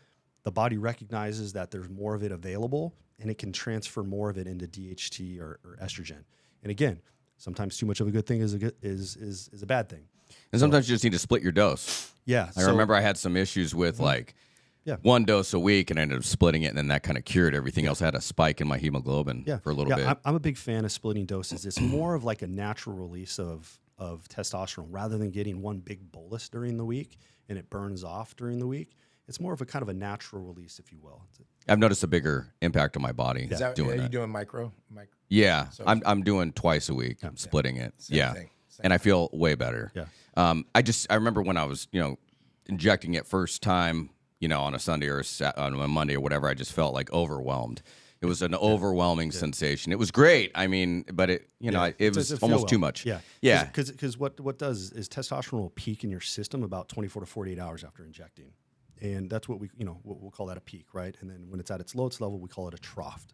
the body recognizes that there's more of it available, and it can transfer more of it into DHT or estrogen. And again, sometimes too much of a good thing is a bad thing. And sometimes you just need to split your dose. Yeah. I remember I had some issues with like Yeah. one dose a week, and I ended up splitting it, and then that kind of cured everything else. I had a spike in my hemoglobin for a little bit. I'm a big fan of splitting doses. It's more of like a natural release of testosterone rather than getting one big bolus during the week and it burns off during the week. It's more of a kind of a natural release, if you will. I've noticed a bigger impact on my body doing are you that. doing micro? Yeah, So- I'm doing twice a week. I'm splitting it. Same thing. And I feel way better. Yeah. I remember when I was injecting it first time on a Sunday or on a Monday or whatever, I just felt like overwhelmed. It was an overwhelming sensation. It was great. I mean, but it was almost too much. Yeah. Yeah. Because what does is testosterone will peak in your system about 24 to 48 hours after injecting. And that's what we'll call that a peak, right? And then when it's at its lowest level, we call it a trough.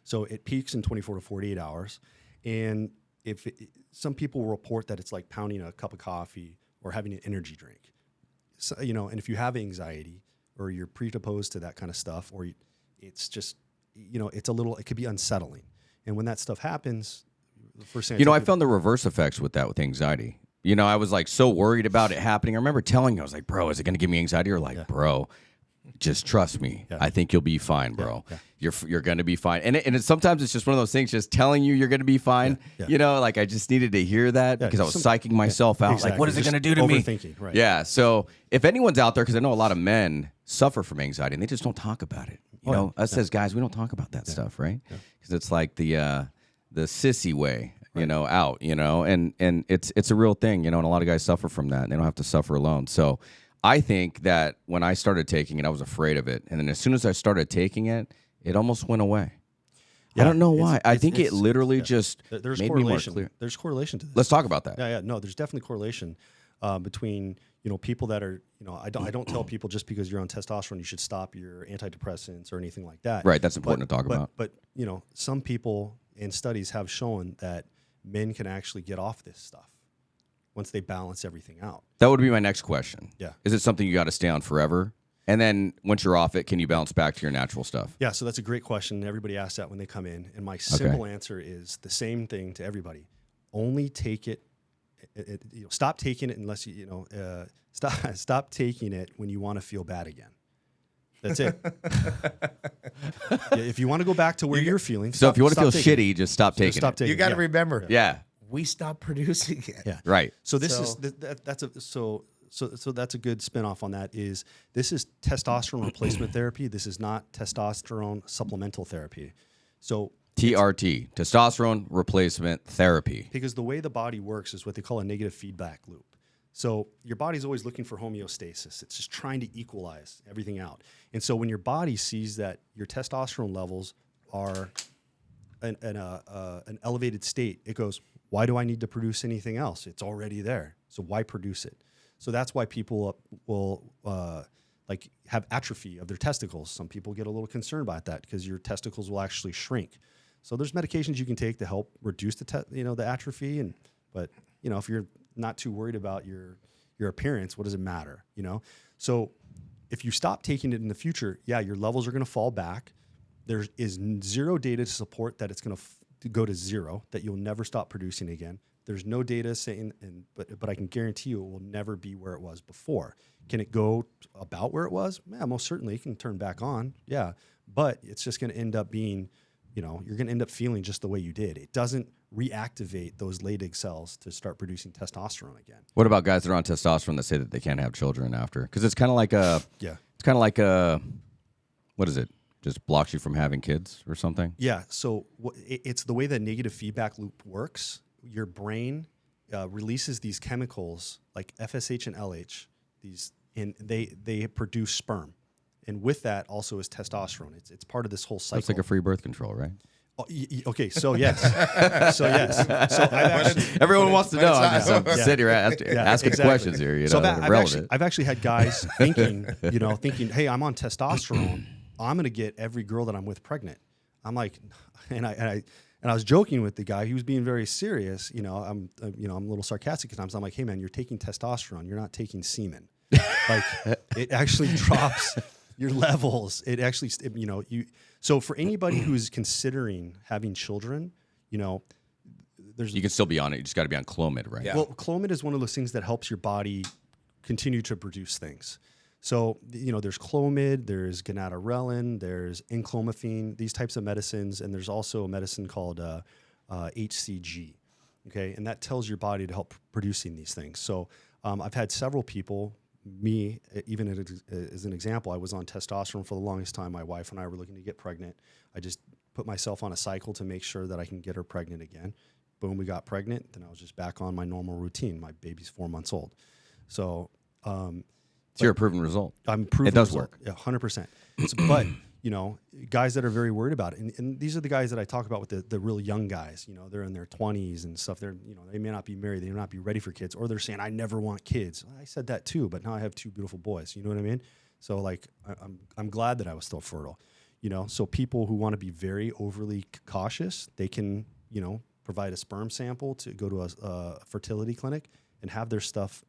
So it peaks in 24 to 48 hours. And some people will report that it's like pounding a cup of coffee or having an energy drink. So, and if you have anxiety or you're predisposed to that kind of stuff, or it's just, it could be unsettling. And when that stuff happens, the first thing I found the reverse effects with anxiety. I was like so worried about it happening. I remember telling you, I was like, bro, is it going to give me anxiety? Or like, bro, just trust me. I think you'll be fine, bro. You're going to be fine. And sometimes it's just one of those things, just telling you you're going to be fine. Like I just needed to hear that because I was psyching myself out. Exactly. Like, what is it going to do to overthinking, me? right. Yeah. So if anyone's out there, because I know a lot of men suffer from anxiety and they just don't talk about it. Us as guys, we don't talk about that stuff, right? Because it's like the sissy way. Out, and it's a real thing, and a lot of guys suffer from that, and they don't have to suffer alone. So I think that when I started taking it, I was afraid of it. And then as soon as I started taking it, it almost went away. I don't know why. I think it literally just there's made me more correlation. clear. There's correlation to this. Let's talk about that. Yeah. No, there's definitely correlation between, people that are, I don't tell people just because you're on testosterone, you should stop your antidepressants or anything like that. Right. That's important to talk about. But, some people and studies have shown that men can actually get off this stuff once they balance everything out. That would be my next question. Yeah. Is it something you got to stay on forever? And then once you're off it, can you bounce back to your natural stuff? Yeah, so that's a great question. Everybody asks that when they come in. And my simple answer is the same thing to everybody. Only take it, stop taking it unless stop taking it when you want to feel bad again. That's it. If you want to go back to where you're feeling. So if you want to feel shitty, just stop taking it. You got to remember. Yeah. We stopped producing it. Yeah. Right. So that's a good spinoff on that. This is testosterone replacement therapy. This is not testosterone supplemental therapy. So TRT, testosterone replacement therapy. Because the way the body works is what they call a negative feedback loop. So your body's always looking for homeostasis. It's just trying to equalize everything out. And so when your body sees that your testosterone levels are an elevated state, it goes, why do I need to produce anything else? It's already there. So why produce it? So that's why people will have atrophy of their testicles. Some people get a little concerned about that because your testicles will actually shrink. So there's medications you can take to help reduce the atrophy. But if you're not too worried about your appearance, what does it matter? So if you stop taking it in the future, your levels are going to fall back. There is zero data to support that it's going to go to zero, that you'll never stop producing again. There's no data saying, but I can guarantee you it will never be where it was before. Can it go about where it was? Yeah, most certainly. It can turn back on. Yeah, but it's just going to end up being, you're going to end up feeling just the way you did. It doesn't reactivate those Leydig cells to start producing testosterone again. What about guys that are on testosterone that say that they can't have children after? Because it's kind of like what is it? Just blocks you from having kids or something? Yeah. So it's the way that negative feedback loop works. Your brain releases these chemicals like FSH and LH. And they produce sperm, and with that also is testosterone. It's part of this whole cycle. It's like a free birth control, right? Oh, okay, so yes. So everyone wants to know. I'm just sitting here asking questions here. I've actually had guys thinking, hey, I'm on testosterone. I'm going to get every girl that I'm with pregnant. I'm like, and And I was joking with the guy. He was being very serious. I'm a little sarcastic at times. I'm like, hey man, you're taking testosterone. You're not taking semen. Like it actually drops your levels. It actually, so for anybody who's considering having children, you can still be on it. You just got to be on Clomid, right? Yeah. Well, Clomid is one of those things that helps your body continue to produce things. So, there's Clomid, there's Sermorelin, there's enclomiphene, these types of medicines, and there's also a medicine called HCG, okay? And that tells your body to help producing these things. So I've had several people, me, even as an example, I was on testosterone for the longest time. My wife and I were looking to get pregnant. I just put myself on a cycle to make sure that I can get her pregnant again. Boom, we got pregnant. Then I was just back on my normal routine. My baby's 4 months old. So... It's your proven result. I'm proven it does result. work. Yeah, 100%. But, guys that are very worried about it, and these are the guys that I talk about with the real young guys, they're in their 20s and stuff. They're, they may not be married. They may not be ready for kids, or they're saying, I never want kids. I said that too, but now I have 2 beautiful boys. You know what I mean? So like, I'm glad that I was still fertile, so people who want to be very overly cautious, they can, provide a sperm sample to go to a fertility clinic and have their stuff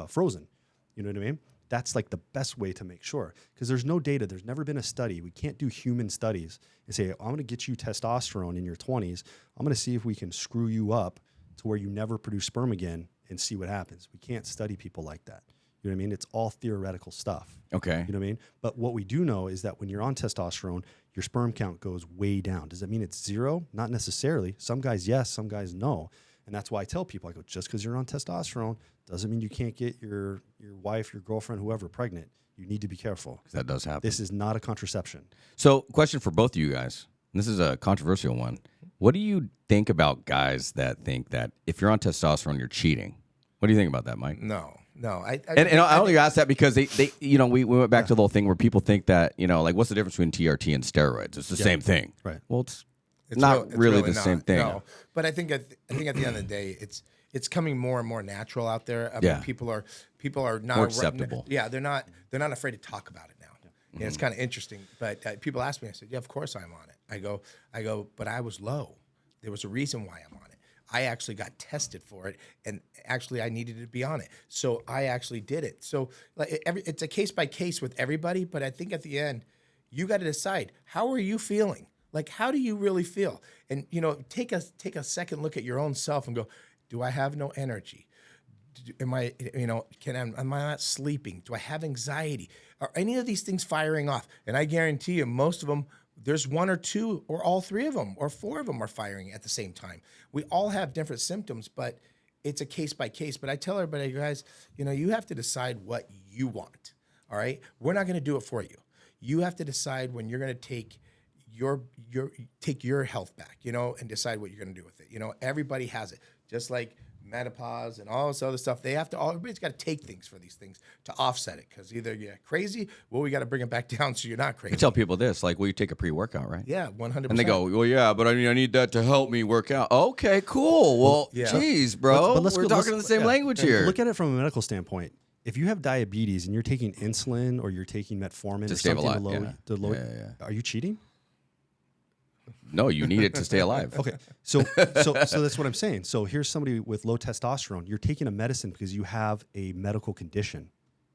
frozen. You know what I mean? That's like the best way to make sure, because there's no data. There's never been a study. We can't do human studies and say, I'm going to get you testosterone in your 20s. I'm going to see if we can screw you up to where you never produce sperm again and see what happens. We can't study people like that. You know what I mean? It's all theoretical stuff. Okay. You know what I mean? But what we do know is that when you're on testosterone, your sperm count goes way down. Does that mean it's zero? Not necessarily. Some guys, yes. Some guys, no. And that's why I tell people, I go, just because you're on testosterone doesn't mean you can't get your wife, your girlfriend, whoever pregnant. You need to be careful. That does happen. This is not a contraception. So, question for both of you guys. This is a controversial one. What do you think about guys that think that if you're on testosterone, you're cheating? What do you think about that, Mike? No. I only ask that because they we went back to the whole thing where people think that, like, what's the difference between TRT and steroids? It's the same thing. Right. Well, it's not really the same thing. No. But I think at the end of the day, it's coming more and more natural out there. I mean, people are not more acceptable. Yeah, they're not afraid to talk about it now. Mm-hmm. Yeah, it's kind of interesting. But people ask me, I said, yeah, of course I'm on it. I go, but I was low. There was a reason why I'm on it. I actually got tested for it, and actually I needed to be on it. So I actually did it. So it's a case by case with everybody, but I think at the end, you got to decide, how are you feeling? Like, how do you really feel? And, take a second look at your own self and go, do I have no energy? Am I not sleeping? Do I have anxiety? Are any of these things firing off? And I guarantee you, most of them, there's 1 or 2 or all 3 of them or 4 of them are firing at the same time. We all have different symptoms, but it's a case by case. But I tell everybody, guys, you have to decide what you want. All right? We're not going to do it for you. You have to decide when you're going to take your health back, and decide what you're going to do with it. Everybody has it. Just like menopause and all this other stuff, everybody's got to take things for these things to offset it, because either you're crazy, well, we got to bring it back down so you're not crazy. You tell people this, like, well, you take a pre-workout, right? Yeah, 100%. And they go, well, yeah, but I need that to help me work out. Okay, cool. Well, geez, bro, we're talking the same language here. Look at it from a medical standpoint. If you have diabetes and you're taking insulin or you're taking metformin or something to lower, are you cheating? No, you need it to stay alive. Okay, so that's what I'm saying. So here's somebody with low testosterone. You're taking a medicine because you have a medical condition.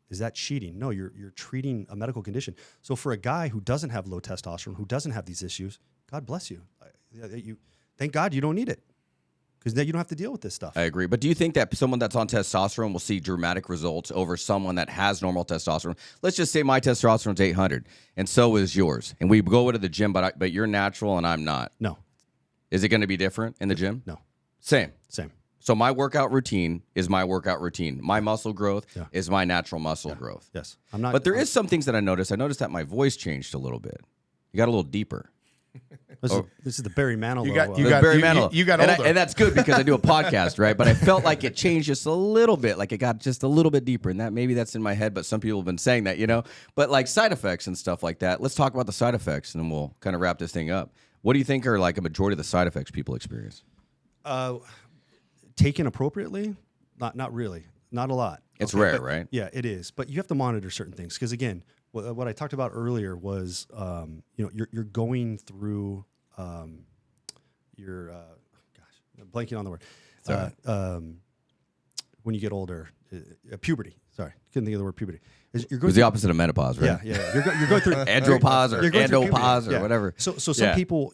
Is that cheating? No, you're treating a medical condition. So for a guy who doesn't have low testosterone, who doesn't have these issues, God bless you. Thank God you don't need it, because then you don't have to deal with this stuff. I agree. But do you think that someone that's on testosterone will see dramatic results over someone that has normal testosterone? Let's just say my testosterone's 800, and so is yours. And we go to the gym, but you're natural and I'm not. No. Is it going to be different in the gym? No. Same. So my workout routine is my workout routine. My muscle growth is my natural muscle growth. Yes. But there is some things that I noticed. I noticed that my voice changed a little bit. You got a little deeper. This is the Barry Manilow. You got older. And that's good because I do a podcast, right? But I felt like it changed just a little bit, like it got just a little bit deeper. And that maybe that's in my head, but some people have been saying that, But like side effects and stuff like that. Let's talk about the side effects, and then we'll kind of wrap this thing up. What do you think are like a majority of the side effects people experience? Taken appropriately, not really, not a lot. It's rare, right? Yeah, it is. But you have to monitor certain things, because again, what I talked about earlier was, you're going through, I'm blanking on the word. Sorry. When you get older, puberty. Sorry, couldn't think of the word puberty. You're It was the opposite of menopause, right? Yeah. You're going through Andropause or you're going through puberty. endopause or whatever. So some people,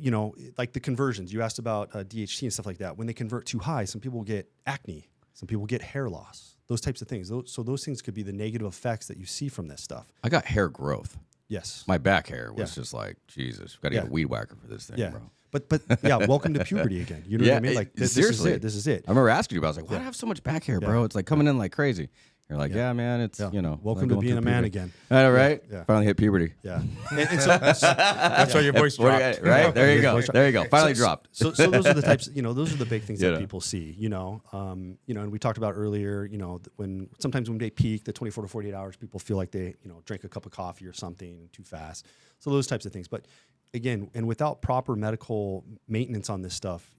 like the conversions. You asked about DHT and stuff like that. When they convert too high, some people get acne. Some people get hair loss. Those types of things. So those things could be the negative effects that you see from this stuff. I got hair growth. Yes. My back hair was just like, Jesus, got to get a weed whacker for this thing, Yeah. bro. But yeah, welcome to puberty again. You know what I mean? Like seriously, this is it. I remember asking you about. I was like, why do I have so much back hair, bro? It's like coming in like crazy. You're like, yeah, man, it's Welcome like to going being through a man puberty. again. I know, right? Yeah. Finally hit puberty. Yeah. And so That's why your voice dropped. Right there you go. There you go. Finally dropped. So those are the types. Those are the big things that people see. And we talked about earlier. When sometimes when they peak, the 24 to 48 hours, people feel like they drank a cup of coffee or something too fast. So those types of things. But again, and without proper medical maintenance on this stuff,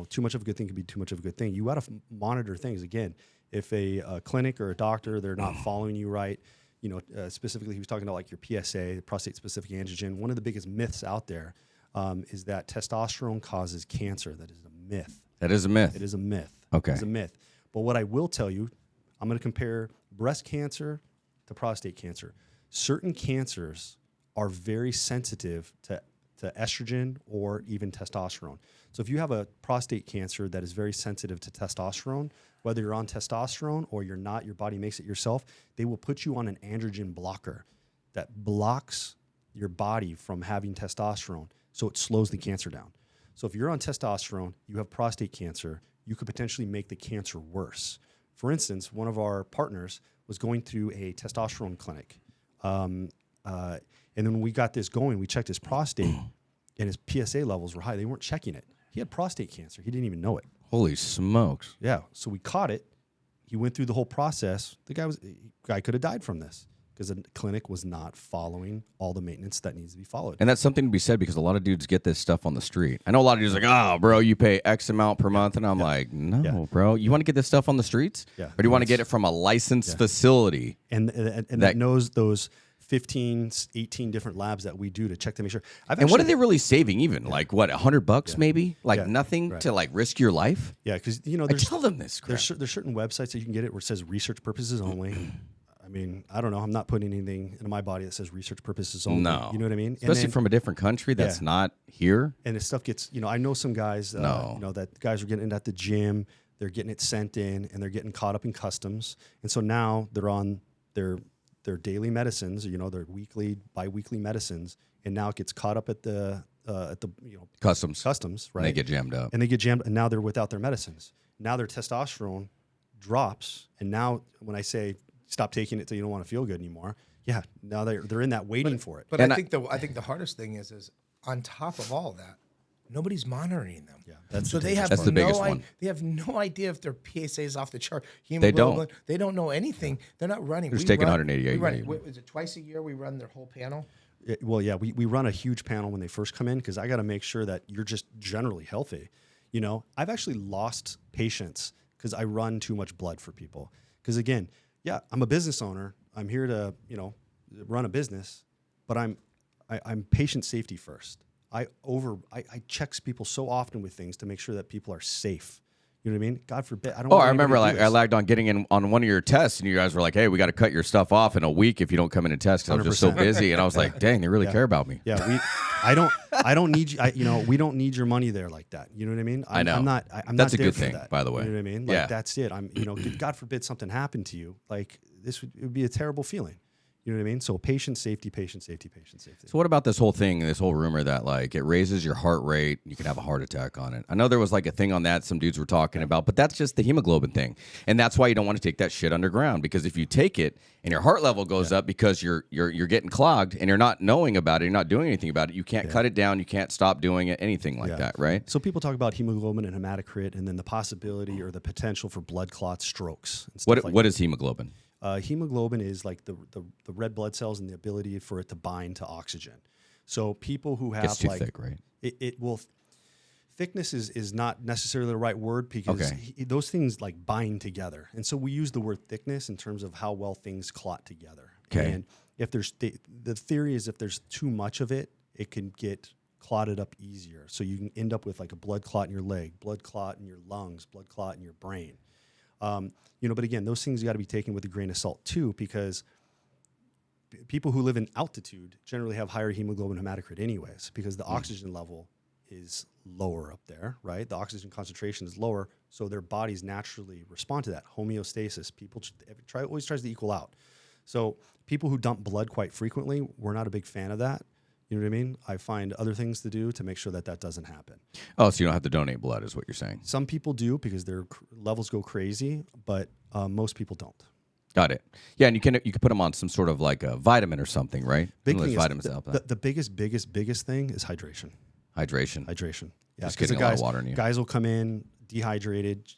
too much of a good thing can be too much of a good thing. You got to monitor things. Again, if a clinic or a doctor, they're not following you right, specifically he was talking about like your PSA, prostate-specific antigen. One of the biggest myths out there is that testosterone causes cancer. That is a myth. That is a myth. It is a myth. Okay. It's a myth. But what I will tell you, I'm going to compare breast cancer to prostate cancer. Certain cancers are very sensitive to estrogen or even testosterone. So if you have a prostate cancer that is very sensitive to testosterone, whether you're on testosterone or you're not, your body makes it yourself, they will put you on an androgen blocker that blocks your body from having testosterone, so it slows the cancer down. So if you're on testosterone, you have prostate cancer, you could potentially make the cancer worse. For instance, one of our partners was going through a testosterone clinic. And then when we got this going, we checked his prostate and his PSA levels were high. They weren't checking it. He had prostate cancer. He didn't even know it. Holy smokes. Yeah. So we caught it. He went through the whole process. The guy could have died from this because the clinic was not following all the maintenance that needs to be followed. And that's something to be said because a lot of dudes get this stuff on the street. I know a lot of dudes are like, oh, bro, you pay X amount per month. And I'm like, no, bro. You want to get this stuff on the streets? Yeah. Or do you want to get it from a licensed facility? And that knows those 15, 18 different labs that we do to check to make sure. And what are they really saving even? Like what, $100 maybe? Like nothing to like risk your life? Yeah, because I tell them this crap. There's certain websites that you can get it where it says research purposes only. I mean, I don't know. I'm not putting anything into my body that says research purposes only. No. You know what I mean? Especially from a different country that's not here. And this stuff gets, I know some guys, that guys are getting it at the gym. They're getting it sent in and they're getting caught up in customs. And so now they're on their daily medicines, their weekly, bi-weekly medicines. And now it gets caught up at the Customs, right? And they get jammed up. And now they're without their medicines. Now their testosterone drops. And now when I say stop taking it till you don't want to feel good anymore, now they're in that waiting for it. But I think the hardest thing is on top of all that, nobody's monitoring them. Yeah, that's the biggest one. They have no idea if their PSA is off the chart. They don't. They don't know anything. They're not running. They're just taking 188. Is it twice a year we run their whole panel? We run a huge panel when they first come in because I got to make sure that you're just generally healthy. I've actually lost patients because I run too much blood for people. Because again, I'm a business owner. I'm here to run a business, but I'm patient safety first. I check people so often with things to make sure that people are safe. You know what I mean? God forbid. I don't. I remember I lagged on getting in on one of your tests, and you guys were like, "Hey, we got to cut your stuff off in a week if you don't come in and test." Because I was just so busy, and I was like, "Dang, they really care about me." Yeah, I don't need you. We don't need your money there like that. You know what I mean? I know. I'm That's not a there good for thing, that. by the way. You know what I mean? Like, that's it. God forbid something happened to you. Like it would be a terrible feeling. You know what I mean? So patient safety, patient safety, patient safety. So what about this whole thing, this whole rumor that like it raises your heart rate, you can have a heart attack on it? I know there was like a thing on that some dudes were talking about, but that's just the hemoglobin thing. And that's why you don't want to take that shit underground, because if you take it and your heart level goes up because you're getting clogged and you're not knowing about it, you're not doing anything about it, you can't cut it down, you can't stop doing it, anything like that, right? So people talk about hemoglobin and hematocrit and then the possibility or the potential for blood clot strokes and stuff What is hemoglobin? Hemoglobin is like the red blood cells and the ability for it to bind to oxygen. So people who have it's too thick, right? It will. Thickness is not necessarily the right word because those things like bind together, and so we use the word thickness in terms of how well things clot together. Okay. And if there's the theory is if there's too much of it, it can get clotted up easier. So you can end up with like a blood clot in your leg, blood clot in your lungs, blood clot in your brain. But again, those things got to be taken with a grain of salt too, because people who live in altitude generally have higher hemoglobin hematocrit anyways, because the oxygen level is lower up there, right? The oxygen concentration is lower, so their bodies naturally respond to that. Homeostasis. People always tries to equal out. So people who dump blood quite frequently, we're not a big fan of that. You know what I mean? I find other things to do to make sure that that doesn't happen. Oh, so you don't have to donate blood is what you're saying. Some people do because their levels go crazy, but most people don't. Got it. Yeah, and you can put them on some sort of like a vitamin or something, right? Big thing vitamins is help that. the biggest thing is hydration. Hydration. Yeah, just getting a lot of water in you. Guys will come in dehydrated.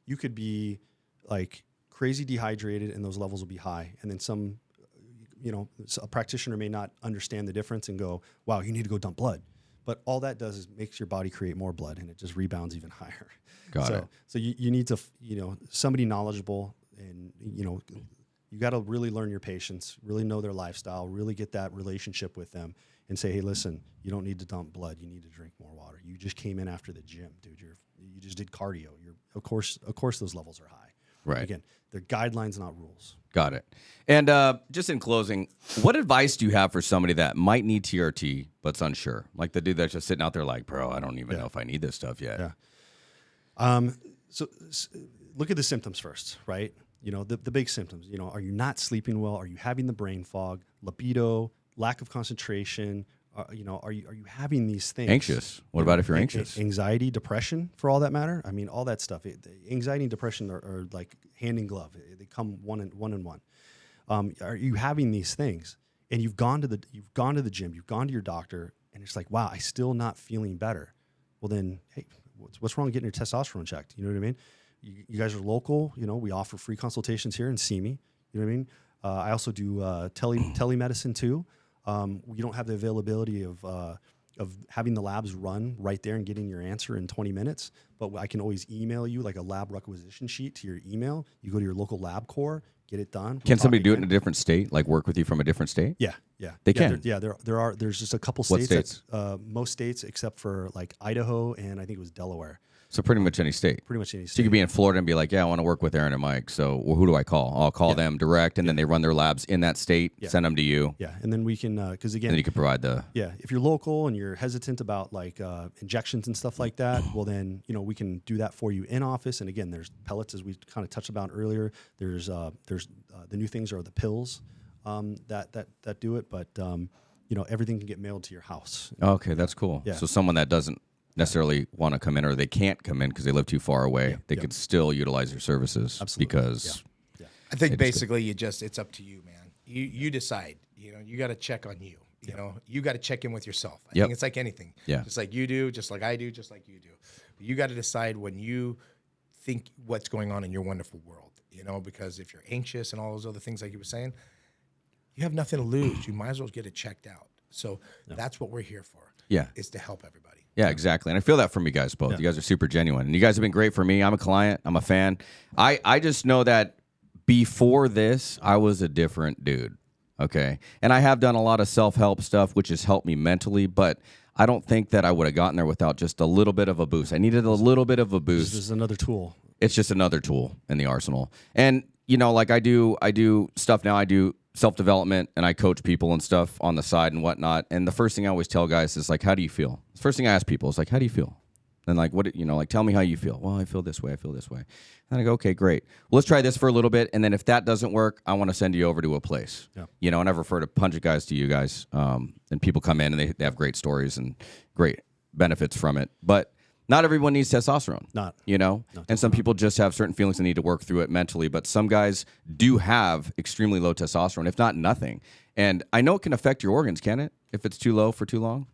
You could be like crazy dehydrated, and those levels will be high. And then some, a practitioner may not understand the difference and go, "Wow, you need to go dump blood." But all that does is makes your body create more blood, and it just rebounds even higher. Got it. So you need to, somebody knowledgeable, and you got to really learn your patients, really know their lifestyle, really get that relationship with them, and say, hey, listen, you don't need to dump blood. You need to drink more water. You just came in after the gym, dude. You just did cardio. Of course those levels are high. Right. Again, they're guidelines, not rules. Got it. And just in closing, what advice do you have for somebody that might need TRT but's unsure? Like the dude that's just sitting out there like, bro, I don't even know if I need this stuff yet. Yeah. So look at the symptoms first, right? The big symptoms. Are you not sleeping well? Are you having the brain fog, libido, lack of concentration? Are you having these things? Anxious. What about if you're anxious? Anxiety, depression, for all that matter. I mean, all that stuff. Anxiety and depression are like hand in glove. They come one in one. Are you having these things? And you've gone to the gym, you've gone to your doctor, and it's like, wow, I'm still not feeling better. Well, then, hey, what's wrong with getting your testosterone checked? You know what I mean? You guys are local. We offer free consultations here in Simi. You know what I mean? I also do telemedicine too. We don't have the availability of having the labs run right there and getting your answer in 20 minutes, but I can always email you like a lab requisition sheet to your email. You go to your local lab core, get it done. Can somebody do it in a different state, like work with you from a different state? Yeah. They can. There's just a couple What states. states? Most states except for like Idaho and I think it was Delaware. So pretty much any state. Pretty much any state. So you could be in Florida and be like, yeah, I want to work with Aaron and Mike. So who do I call? I'll call them direct, and then they run their labs in that state, send them to you. Yeah, and then we can, because again, and then you can provide the. Yeah, if you're local and you're hesitant about like injections and stuff like that, well then we can do that for you in office. And again, there's pellets as we kind of touched about earlier. There's the new things are the pills that do it, but everything can get mailed to your house. Okay, that's cool. Yeah. So someone that doesn't necessarily want to come in or they can't come in because they live too far away, they could still utilize your services. Absolutely. Because I think basically it's up to you, man. You decide. You got to check on you. You got to check in with yourself. I think it's like anything. Yeah. Just like you do, just like I do, just like you do. But you got to decide when you think what's going on in your wonderful world. Because if you're anxious and all those other things like you were saying, you have nothing to lose. You might as well get it checked out. So that's what we're here for. Yeah. Is to help everybody. Yeah, exactly. And I feel that from you guys both. You guys are super genuine. And you guys have been great for me. I'm a client. I'm a fan. I just know that before this, I was a different dude. Okay. And I have done a lot of self-help stuff, which has helped me mentally, but I don't think that I would have gotten there without just a little bit of a boost. I needed a little bit of a boost. This is another tool. It's just another tool in the arsenal. And, like I do stuff now. I do self-development and I coach people and stuff on the side and whatnot. And the first thing I always tell guys is like, how do you feel? The first thing I ask people is like, how do you feel? And like, tell me how you feel. Well, I feel this way. I feel this way. And I go, okay, great. Well, let's try this for a little bit. And then if that doesn't work, I want to send you over to a place. Yeah. And I've referred a bunch of guys to you guys. And people come in and they have great stories and great benefits from it. But not everyone needs testosterone. And some people just have certain feelings and need to work through it mentally. But some guys do have extremely low testosterone, if not nothing. And I know it can affect your organs, can it? If it's too low for too long?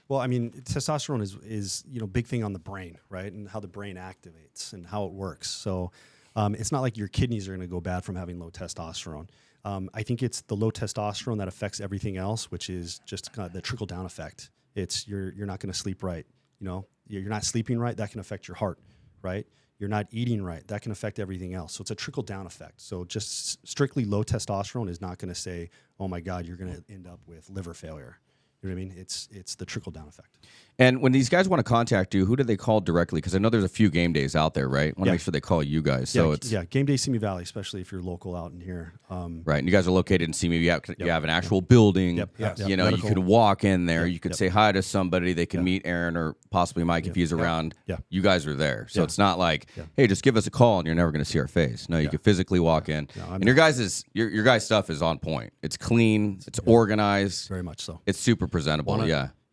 Well, I mean, testosterone is big thing on the brain, right? And how the brain activates and how it works. So it's not like your kidneys are going to go bad from having low testosterone. I think it's the low testosterone that affects everything else, which is just kind of the trickle down effect. It's you're not going to sleep right. You're not sleeping right. That can affect your heart, right? You're not eating right. That can affect everything else. So it's a trickle down effect. So just strictly low testosterone is not going to say, oh my God, you're going to end up with liver failure. You know what I mean? It's the trickle down effect. And when these guys want to contact you, who do they call directly? Because I know there's a few game days out there, right? Want to make sure they call you guys. So it's Game Day Simi Valley, especially if you're local out in here. Right, and you guys are located in Simi. You have an actual building. You know, medical. you can walk in there. You could say hi to somebody. They can meet Aaron or possibly Mike if he's around. You guys are there, so it's not like, hey, just give us a call and you're never going to see our face. No, you can physically walk in. And your guys' stuff is on point. It's clean. It's organized. Very much so. It's super presentable.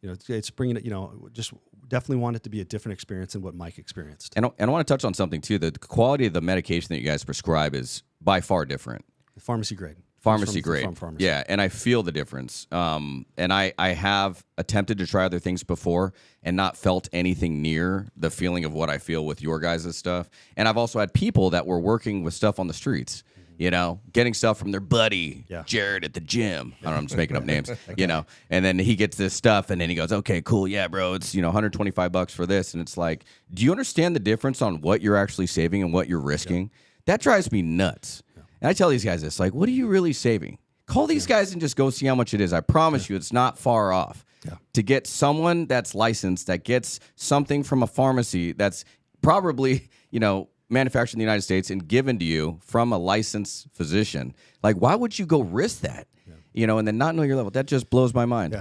You know, it's bringing it. You know, just definitely want it to be a different experience than what Mike experienced. And I want to touch on something too. The quality of the medication that you guys prescribe is by far different. Pharmacy grade. Pharmacy grade. Pharmacy. Yeah, and I feel the difference. And I have attempted to try other things before and not felt anything near the feeling of what I feel with your guys' stuff. And I've also had people that were working with stuff on the streets, you know, getting stuff from their buddy, Jared at the gym. I don't know, I'm just making up names, you know. And then he gets this stuff and then he goes, okay, cool. Yeah, bro, it's, you know, $125 for this. And it's like, do you understand the difference on what you're actually saving and what you're risking? That drives me nuts. And I tell these guys this, like, what are you really saving? Call these guys and just go see how much it is. I promise you it's not far off. To get someone that's licensed, that gets something from a pharmacy that's probably, you know, manufactured in the United States and given to you from a licensed physician. Like, why would you go risk that? You know, and then not know your level. That just blows my mind.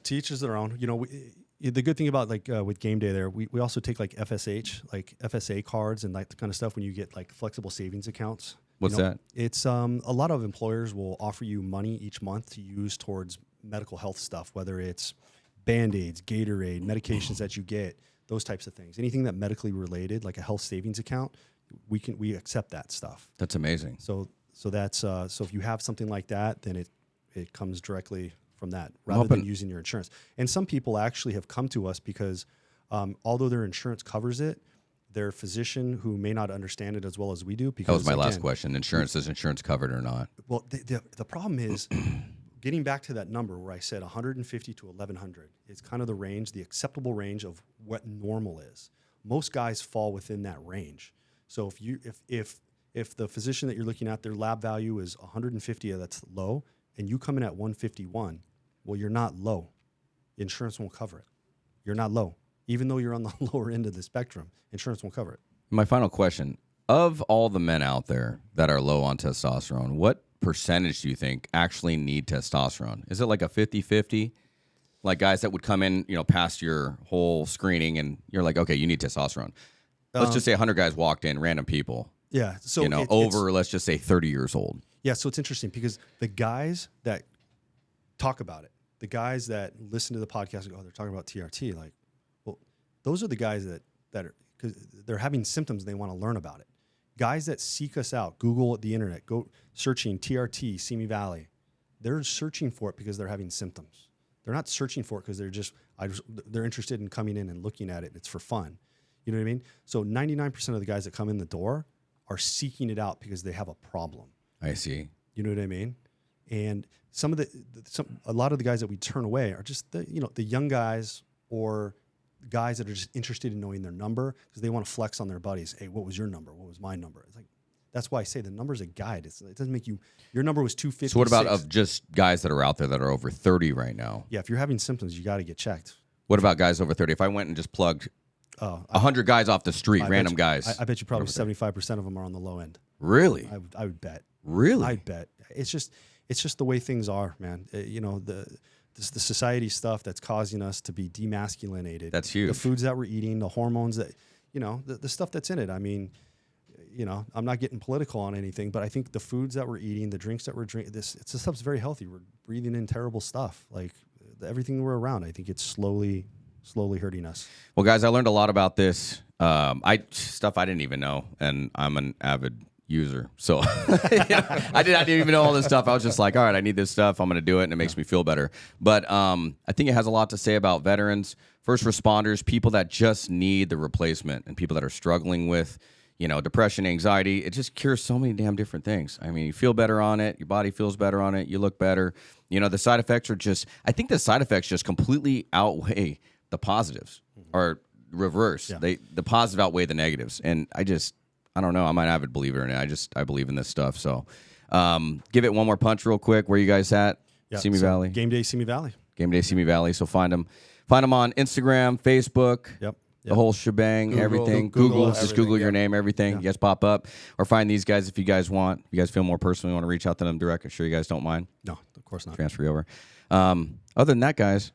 Teachers their own. You know, the good thing about like with Game Day there, we also take like FSH, like FSA cards and like the kind of stuff when you get like flexible savings accounts. What's that? It's a lot of employers will offer you money each month to use towards medical health stuff, whether it's Band-Aids, Gatorade, medications that you get, those types of things. Anything that medically related, like a health savings account, we accept that stuff. That's amazing. So that's so if you have something like that, then it comes directly from that rather than using your insurance. And some people actually have come to us because although their insurance covers it, their physician who may not understand it as well as we do. Because that was my last question. Is insurance covered or not? Well, the problem is getting back to that number where I said 150 to 1,100 is kind of the range, the acceptable range of what normal is. Most guys fall within that range. So if the physician that you're looking at, their lab value is 150, that's low, and you come in at 151, well, you're not low. Insurance won't cover it. You're not low. Even though you're on the lower end of the spectrum, insurance won't cover it. My final question, of all the men out there that are low on testosterone, what percentage do you think actually need testosterone? Is it like a 50-50? Like guys that would come in, you know, past your whole screening and you're like, okay, you need testosterone. Let's just say 100 guys walked in, random people. Yeah. So you know, let's just say 30 years old. Yeah. So it's interesting because the guys that talk about it, the guys that listen to the podcast and go, oh, they're talking about TRT. Like, well, those are the guys that are, because they're having symptoms and they want to learn about it. Guys that seek us out, Google the internet, go searching TRT, Simi Valley. They're searching for it because they're having symptoms. They're not searching for it because they're interested in coming in and looking at it. It's for fun. You know what I mean? So 99% of the guys that come in the door are seeking it out because they have a problem. I see. You know what I mean? And a lot of the guys that we turn away are just the young guys or guys that are just interested in knowing their number because they want to flex on their buddies. Hey, what was your number? What was my number? It's like, that's why I say the number's a guide. It doesn't make you, your number was 250. So what about of just guys that are out there that are over 30 right now? Yeah, if you're having symptoms, you got to get checked. What about guys over 30? If I went and just plugged 100 guys off the street, random guys. I bet you probably 75% of them are on the low end. Really? I would bet. Really? I'd bet. It's just the way things are, man. You know, the society stuff that's causing us to be demasculinated. That's huge. The foods that we're eating, the hormones that, you know, the stuff that's in it. I mean, you know, I'm not getting political on anything, but I think the foods that we're eating, the drinks that we're drinking, this stuff's very healthy. We're breathing in terrible stuff. Like everything we're around, I think it's slowly hurting us. Well, guys, I learned a lot about this. Stuff I didn't even know, and I'm an avid user. So I didn't even know all this stuff. I was just like, all right, I need this stuff. I'm going to do it, and it makes me feel better. But I think it has a lot to say about veterans, first responders, people that just need the replacement, and people that are struggling with, you know, depression, anxiety. It just cures so many damn different things. I mean, you feel better on it. Your body feels better on it. You look better. You know, the side effects are just, I think the side effects just completely outweigh the positives or reverse. Yeah. The positive outweigh the negatives. And I don't know. I'm an avid believer in it. I believe in this stuff. So give it one more punch real quick. Where you guys at? Yeah, Simi Valley. Game Day Simi Valley. Game Day Simi Valley. So find them on Instagram, Facebook. Yep. The whole shebang, Google, everything. Google Just Google everything, your name, everything. You guys pop up. Or find these guys if you guys want. If you guys feel more personally want to reach out to them direct. I'm sure you guys don't mind. No, of course not. Transfer you over. Other than that, guys,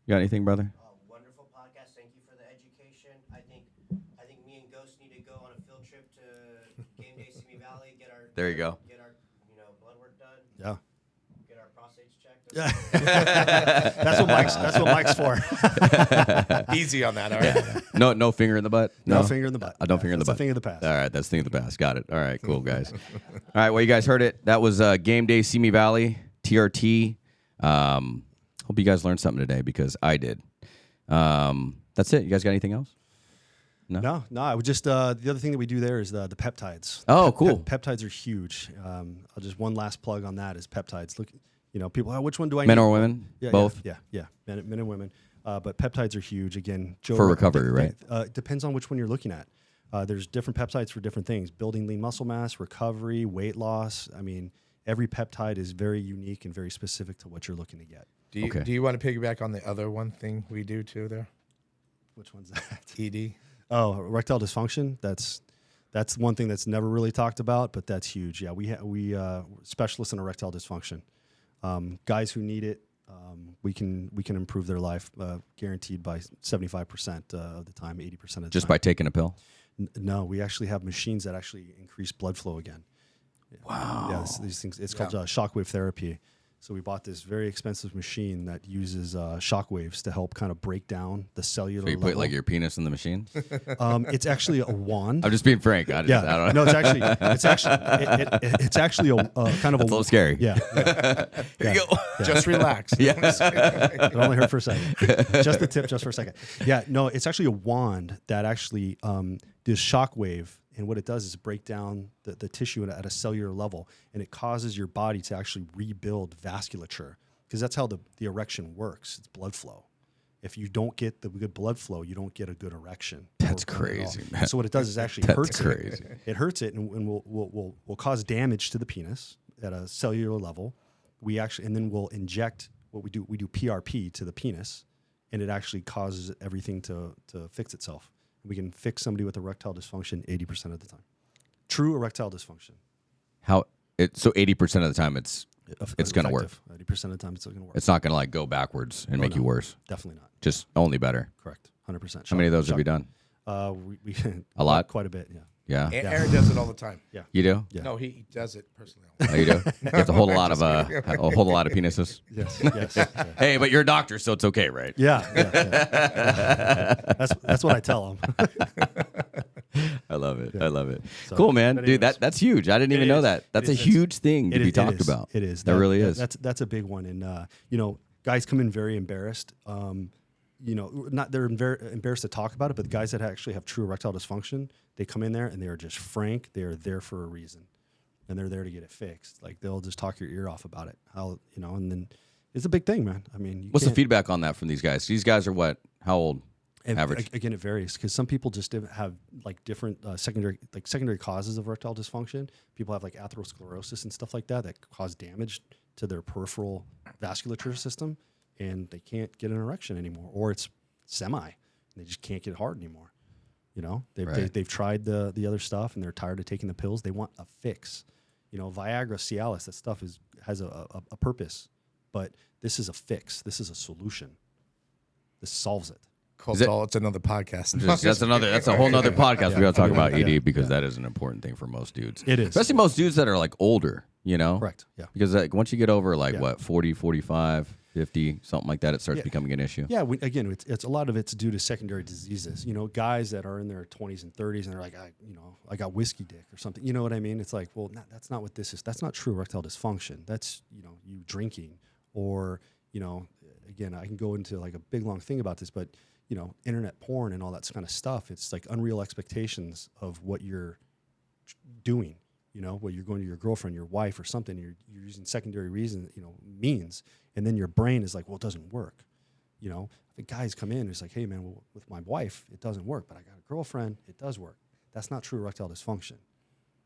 you got anything, brother? Wonderful podcast. Thank you for the education. I think me and Ghost need to go on a field trip to Game Day Simi Valley. There you go. Get our blood work done. Yeah. Get our prostates checked. That's what Mike's for. Easy on that, all right? No finger in the butt? No finger in the butt. No finger in the butt. That's a thing of the past. All right, that's thing of the past. Got it. All right, cool, guys. All right, well, you guys heard it. That was Game Day Simi Valley, TRT. Hope you guys learned something today because I did. That's it. You guys got anything else? No. I would just the other thing that we do there is the peptides. Oh, cool. Peptides are huge. I'll just one last plug on that is peptides. Look, people, which one do I Men need? or women? Yeah, Both? Yeah. Men and women. But peptides are huge. Again, For recovery, right? Depends on which one you're looking at. There's different peptides for different things: building lean muscle mass, recovery, weight loss. I mean, every peptide is very unique and very specific to what you're looking to get. Do you want to piggyback on the other one thing we do too there? Which one's that? ED. Oh, erectile dysfunction. That's one thing that's never really talked about, but that's huge. Yeah, we specialists in erectile dysfunction. Guys who need it, we can improve their life, guaranteed by 75% of the time, 80% of the time. Just by taking a pill? No, we actually have machines that actually increase blood flow again. Wow. Yeah, these things. It's called shockwave therapy. So we bought this very expensive machine that uses shockwaves to help kind of break down the cellular So you level. put like your penis in the machine? It's actually a wand. I'm just being frank. I don't know. No, it's actually a kind of That's a little scary. Yeah. Here you go. Just relax. Yeah. It only hurt for a second. Just the tip, just for a second. Yeah, no, it's actually a wand that actually does shockwave. And what it does is break down the tissue at a cellular level, and it causes your body to actually rebuild vasculature, because that's how the erection works. It's blood flow. If you don't get the good blood flow, you don't get a good erection. That's crazy, man. So what it does is actually That's hurts crazy. it. Hurts it, and will cause damage to the penis at a cellular level. And then we'll inject what we do. We do PRP to the penis, and it actually causes everything to fix itself. We can fix somebody with erectile dysfunction 80% of the time. True erectile dysfunction. So 80% of the time it's going to work. 80% of the time it's going to work. It's not going to like go backwards and make you worse. Definitely not. Just only better. Correct. 100%. How many of those have you done? We A lot? Quite a bit, yeah. Yeah. Aaron does it all the time. Yeah. You do? Yeah. No, he does it personally. Oh, you do? You have to hold a lot of penises. Yes. Yeah. Hey, but you're a doctor, so it's okay, right? Yeah. That's what I tell them. I love it. I love it. So, Cool, man. but Dude, anyways. that's huge. I didn't even know that. That's a huge thing to be talked about. It is. That really is. That's a big one. And guys come in very embarrassed. They're embarrassed to talk about it, but the guys that actually have true erectile dysfunction, they come in there and they are just frank. They are there for a reason, and they're there to get it fixed. Like, they'll just talk your ear off about it. And then it's a big thing, man. I mean, What's the feedback on that from these guys? These guys are what? How old? Average. Again, it varies, because some people just have like different secondary causes of erectile dysfunction. People have like atherosclerosis and stuff like that cause damage to their peripheral vasculature system, and they can't get an erection anymore, or it's semi, and they just can't get hard anymore. They've tried the other stuff, and they're tired of taking the pills. They want a fix. Viagra, Cialis, that stuff has a purpose, but this is a fix. This is a solution. This solves it. Colt, it's another podcast. That's a whole nother podcast. We got to talk about ED because yeah. that is an important thing for most dudes. It is. Especially most dudes that are like older, Correct. Yeah. Because like once you get over like 40, 45, 50, something like that, it starts becoming an issue. Yeah. Again, it's a lot of it's due to secondary diseases. Guys that are in their 20s and 30s and they're like, I got whiskey dick or something. You know what I mean? It's like, well, that's not what this is. That's not true erectile dysfunction. That's, you drinking, or, again, I can go into like a big long thing about this, but internet porn and all that kind of stuff. It's like unreal expectations of what you're doing, what you're going to your girlfriend, your wife or something, you're using secondary means. And then your brain is like, well, it doesn't work. The guys come in, it's like, hey man, with my wife, it doesn't work, but I got a girlfriend, it does work. That's not true erectile dysfunction.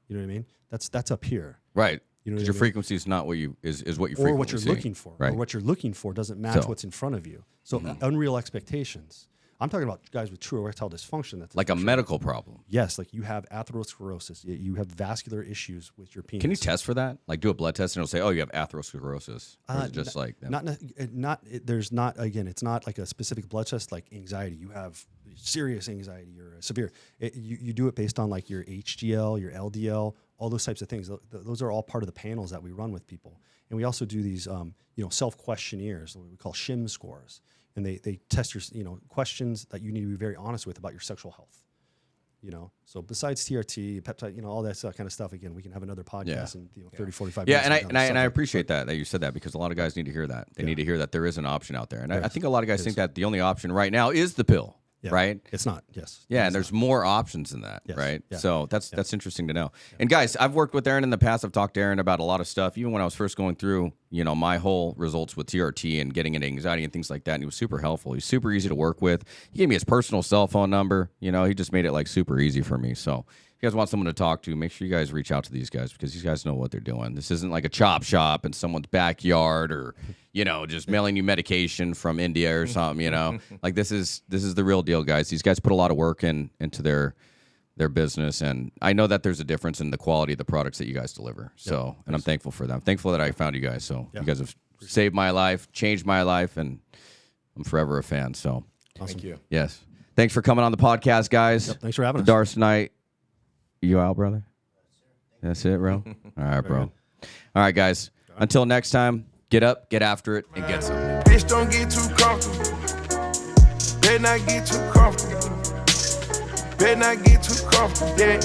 You know what I mean? That's up here. Right. You know, Because your frequency is not what you is what you or what you're frequently see, looking for, right? or what you're looking for doesn't match So- what's in front of you. So unreal expectations. I'm talking about guys with true erectile dysfunction. That's Like a medical problem. yes, like you have atherosclerosis, you have vascular issues with your penis. Can you test for that? Like do a blood test and it'll say, "Oh, you have atherosclerosis." Or is it just like There's not again. It's not like a specific blood test like anxiety. You have serious anxiety or severe. You do it based on like your HDL, your LDL, all those types of things. Those are all part of the panels that we run with people, and we also do these self questionnaires, what we call shim scores, and they test your questions that you need to be very honest with about your sexual health. So besides TRT, peptide, all that kind of stuff. Again, we can have another podcast in 30, 45 yeah, minutes. and I appreciate that you said that because a lot of guys need to hear that. They need to hear that there is an option out there, and I think a lot of guys think that the only option right now is the pill. Yeah. Right? It's not. Yes. Yeah, and there's more options than that, Yes. right? Yeah. So that's interesting to know. And guys, I've worked with Aaron in the past. I've talked to Aaron about a lot of stuff. Even when I was first going through, my whole results with TRT and getting into anxiety and things like that, and he was super helpful. He's super easy to work with. He gave me his personal cell phone number. He just made it like super easy for me. So if you guys want someone to talk to, make sure you guys reach out to these guys because these guys know what they're doing. This isn't like a chop shop in someone's backyard or just mailing you medication from India or something. Like this is the real deal, guys. These guys put a lot of work into their business, and I know that there's a difference in the quality of the products that you guys deliver. So, and I'm thankful for that. I'm thankful that I found you guys. So you guys have saved my life, changed my life, and I'm forever a fan. So Thank you. yes, thanks for coming on the podcast, guys. Yep, thanks for having us. Darce Knight, you out, brother? That's it, bro. All right, bro. All right, guys. Until next time, get up, get after it, and get some. Bitch, don't get too comfortable. Better not get too comfortable. Better not get too comfortable. Yeah.